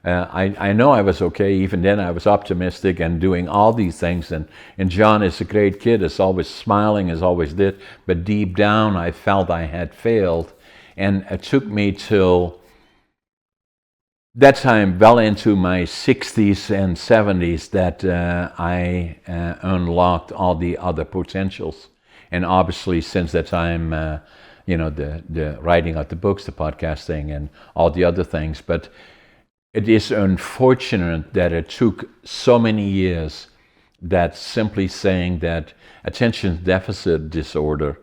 I know I was okay. Even then, I was optimistic and doing all these things. And John is a great kid. Is always smiling, as always did. But deep down, I felt I had failed. And it took me till that time, well into my 60s and 70s, that I unlocked all the other potentials. And obviously, since that time, the writing of the books, the podcasting, and all the other things. But it is unfortunate that it took so many years, that simply saying that attention deficit disorder,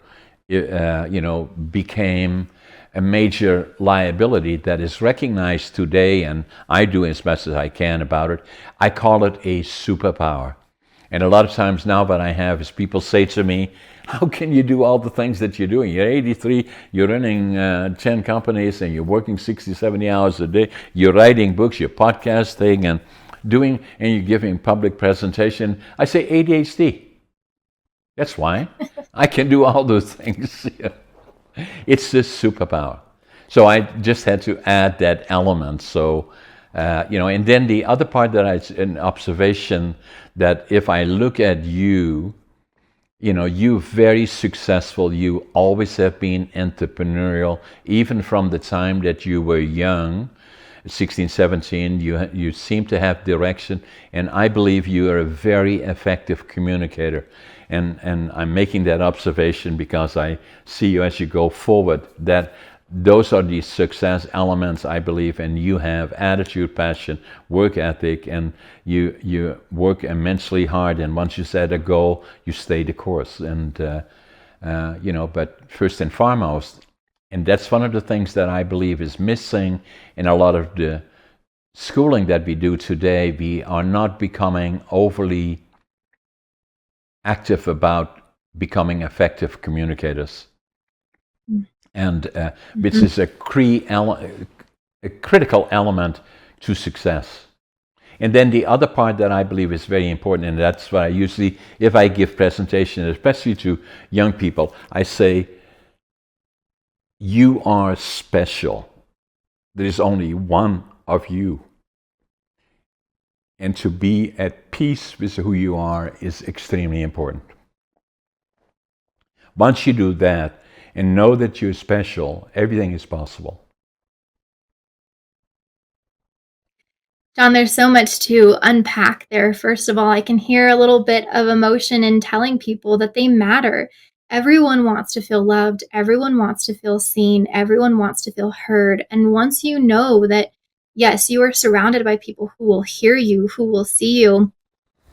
became a major liability that is recognized today, and I do as best as I can about it. I call it a superpower. And a lot of times now what I have is people say to me, how can you do all the things that you're doing? You're 83, you're running 10 companies, and you're working 60, 70 hours a day. You're writing books, you're podcasting, and you're giving public presentation. I say ADHD. That's why. I can do all those things. It's this superpower. So I just had to add that element. So, and then the other part an observation, that if I look at you, you're very successful. You always have been entrepreneurial, even from the time that you were young, 16, 17. You seem to have direction, and I believe you are a very effective communicator. And I'm making that observation because I see you as you go forward, that those are the success elements, I believe, and you have attitude, passion, work ethic, and you work immensely hard, and once you set a goal, you stay the course. And but first and foremost, and that's one of the things that I believe is missing in a lot of the schooling that we do today. We are not becoming overly active about becoming effective communicators. And which is a critical element to success. And then the other part that I believe is very important, and that's what I usually, if I give presentations, especially to young people, I say, You are special. There is only one of you. And to be at peace with who you are is extremely important. Once you do that and know that you're special, everything is possible. John, there's so much to unpack there. First of all, I can hear a little bit of emotion in telling people that they matter. Everyone wants to feel loved. Everyone wants to feel seen. Everyone wants to feel heard. And once you know that, yes, you are surrounded by people who will hear you, who will see you,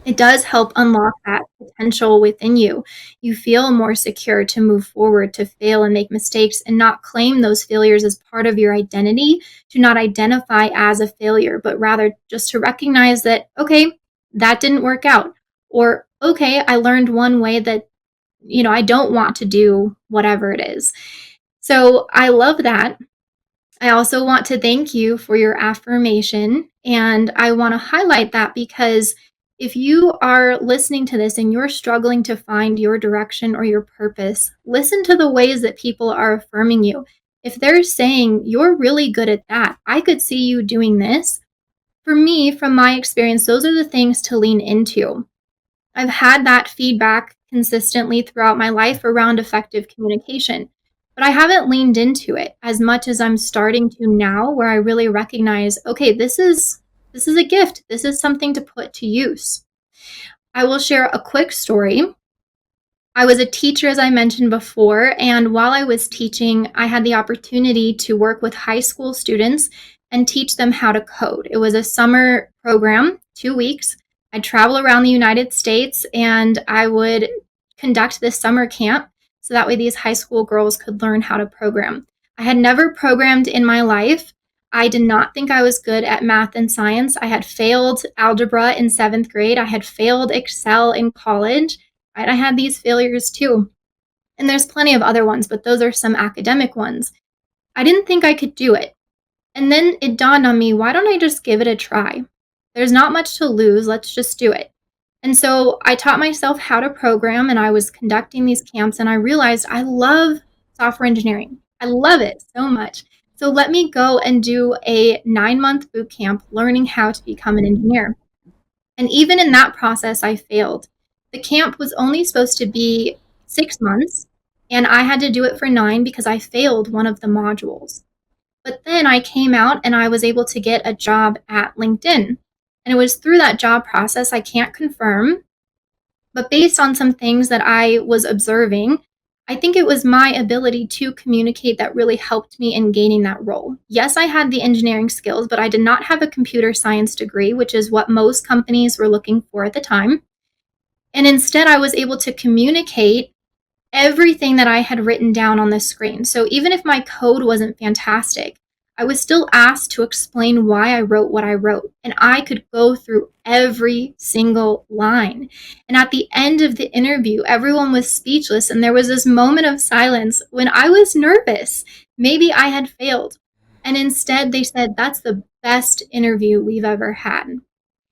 it does help unlock that potential within you. You feel more secure to move forward, to fail and make mistakes, and not claim those failures as part of your identity, to not identify as a failure, but rather just to recognize that, okay, that didn't work out. Or, okay, I learned one way that, I don't want to do whatever it is. So I love that. I also want to thank you for your affirmation. And I want to highlight that because if you are listening to this and you're struggling to find your direction or your purpose, listen to the ways that people are affirming you. If they're saying, you're really good at that, I could see you doing this. For me, from my experience, those are the things to lean into. I've had that feedback consistently throughout my life around effective communication, but I haven't leaned into it as much as I'm starting to now, where I really recognize, okay, this is a gift. This is something to put to use. I will share a quick story. I was a teacher, as I mentioned before, and while I was teaching, I had the opportunity to work with high school students and teach them how to code. It was a summer program, 2 weeks. I'd travel around the United States and I would conduct this summer camp so that way these high school girls could learn how to program. I had never programmed in my life. I did not think I was good at math and science. I had failed algebra in 7th grade. I had failed Excel in college. Right? I had these failures too. And there's plenty of other ones, but those are some academic ones. I didn't think I could do it. And then it dawned on me, why don't I just give it a try? There's not much to lose. Let's just do it. And so I taught myself how to program and I was conducting these camps and I realized I love software engineering. I love it so much. So let me go and do a 9-month boot camp learning how to become an engineer. And even in that process, I failed. The camp was only supposed to be 6 months, and I had to do it for 9 because I failed one of the modules. But then I came out and I was able to get a job at LinkedIn. And it was through that job process, I can't confirm, but based on some things that I was observing, I think it was my ability to communicate that really helped me in gaining that role. Yes, I had the engineering skills, but I did not have a computer science degree, which is what most companies were looking for at the time. And instead, I was able to communicate everything that I had written down on the screen. So even if my code wasn't fantastic, I was still asked to explain why I wrote what I wrote. And I could go through every single line. And at the end of the interview, everyone was speechless. And there was this moment of silence when I was nervous. Maybe I had failed. And instead, they said, that's the best interview we've ever had.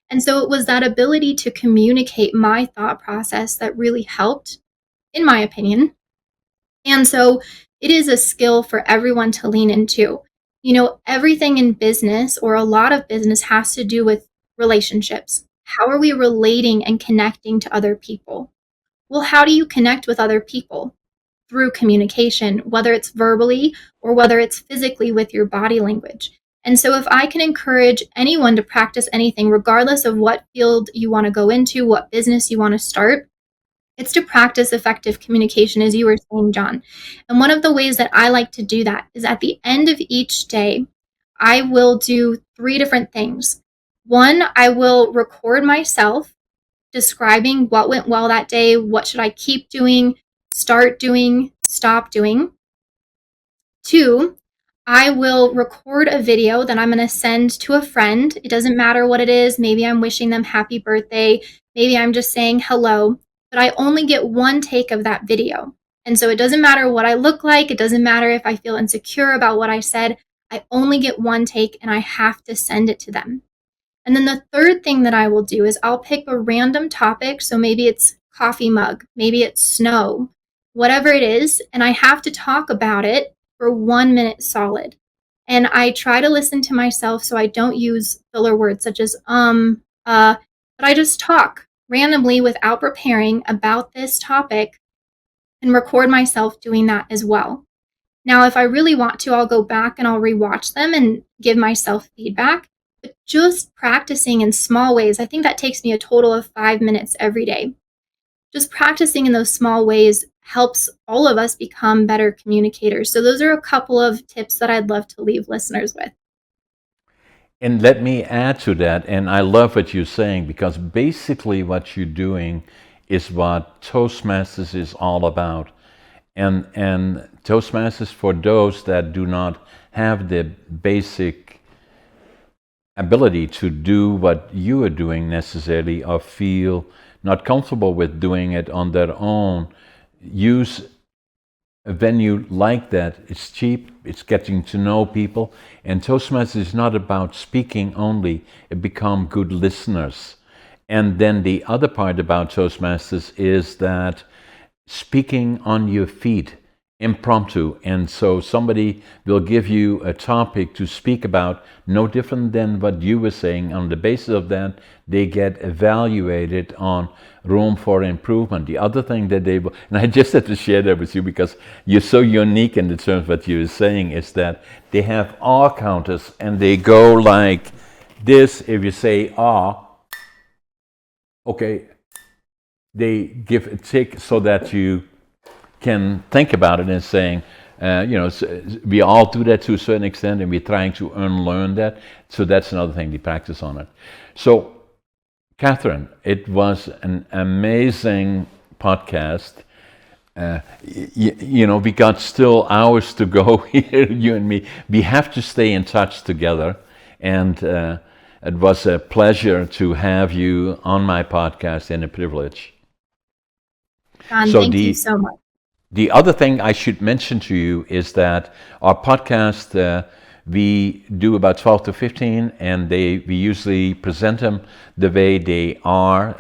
And so it was that ability to communicate my thought process that really helped, in my opinion. And so it is a skill for everyone to lean into. Everything in business or a lot of business has to do with relationships. How are we relating and connecting to other people? Well, how do you connect with other people? Through communication, whether it's verbally or whether it's physically with your body language. And so if I can encourage anyone to practice anything, regardless of what field you want to go into, what business you want to start, it's to practice effective communication, as you were saying, John. And one of the ways that I like to do that is at the end of each day, I will do 3 different things. One, I will record myself describing what went well that day, what should I keep doing, start doing, stop doing. 2, I will record a video that I'm going to send to a friend. It doesn't matter what it is. Maybe I'm wishing them happy birthday. Maybe I'm just saying hello, but I only get one take of that video. And so it doesn't matter what I look like. It doesn't matter if I feel insecure about what I said. I only get one take and I have to send it to them. And then the third thing that I will do is I'll pick a random topic. So maybe it's coffee mug, maybe it's snow, whatever it is. And I have to talk about it for 1 minute solid. And I try to listen to myself so I don't use filler words such as but I just talk randomly without preparing about this topic and record myself doing that as well. Now, if I really want to, I'll go back and I'll rewatch them and give myself feedback. But just practicing in small ways, I think that takes me a total of 5 minutes every day. Just practicing in those small ways helps all of us become better communicators. So, those are a couple of tips that I'd love to leave listeners with. And let me add to that, and I love what you're saying, because basically what you're doing is what Toastmasters is all about. And Toastmasters, for those that do not have the basic ability to do what you are doing necessarily, or feel not comfortable with doing it on their own, use a venue like that. It's cheap, it's getting to know people, and Toastmasters is not about speaking only, it become good listeners. And then the other part about Toastmasters is that speaking on your feet, impromptu. And so somebody will give you a topic to speak about, no different than what you were saying. On the basis of that, they get evaluated on room for improvement. The other thing that they will, and I just had to share that with you because you're so unique in the terms of what you were saying, is that they have R counters and they go like this. If you say R, okay, they give a tick so that you can think about it and saying, we all do that to a certain extent, and we're trying to unlearn that. So that's another thing, they practice on it. So, Katherine, it was an amazing podcast. We got still hours to go here, you and me. We have to stay in touch together. And it was a pleasure to have you on my podcast, and a privilege. John, thank you so much. The other thing I should mention to you is that our podcast, we do about 12 to 15, and we usually present them the way they are.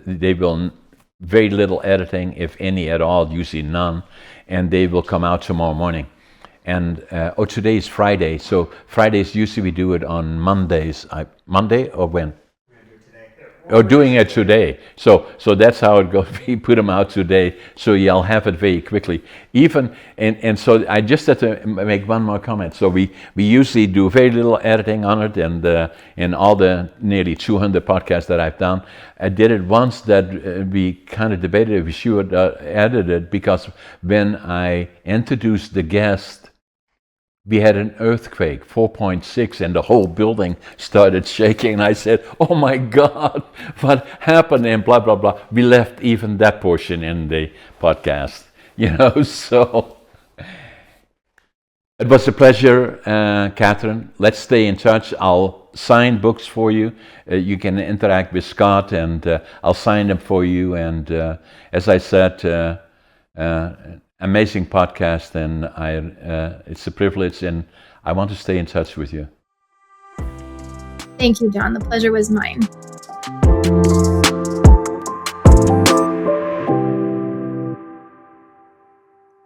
They will very little editing, if any at all, usually none, and they will come out tomorrow morning. And today is Friday, so Fridays usually we do it on Mondays. Monday or when? Or doing it today. So that's how it goes. We put them out today, so you'll have it very quickly. And so I just had to make one more comment. So we usually do very little editing on it, and in all the nearly 200 podcasts that I've done, I did it once that we kind of debated if we should edit it, because when I introduced the guest, we had an earthquake, 4.6, and the whole building started shaking. And I said, oh my God, what happened? And blah, blah, blah. We left even that portion in the podcast, so it was a pleasure, Katherine. Let's stay in touch. I'll sign books for you. You can interact with Scott, and I'll sign them for you. And as I said, amazing podcast, and it's a privilege, and I want to stay in touch with you. Thank you, John. The pleasure was mine.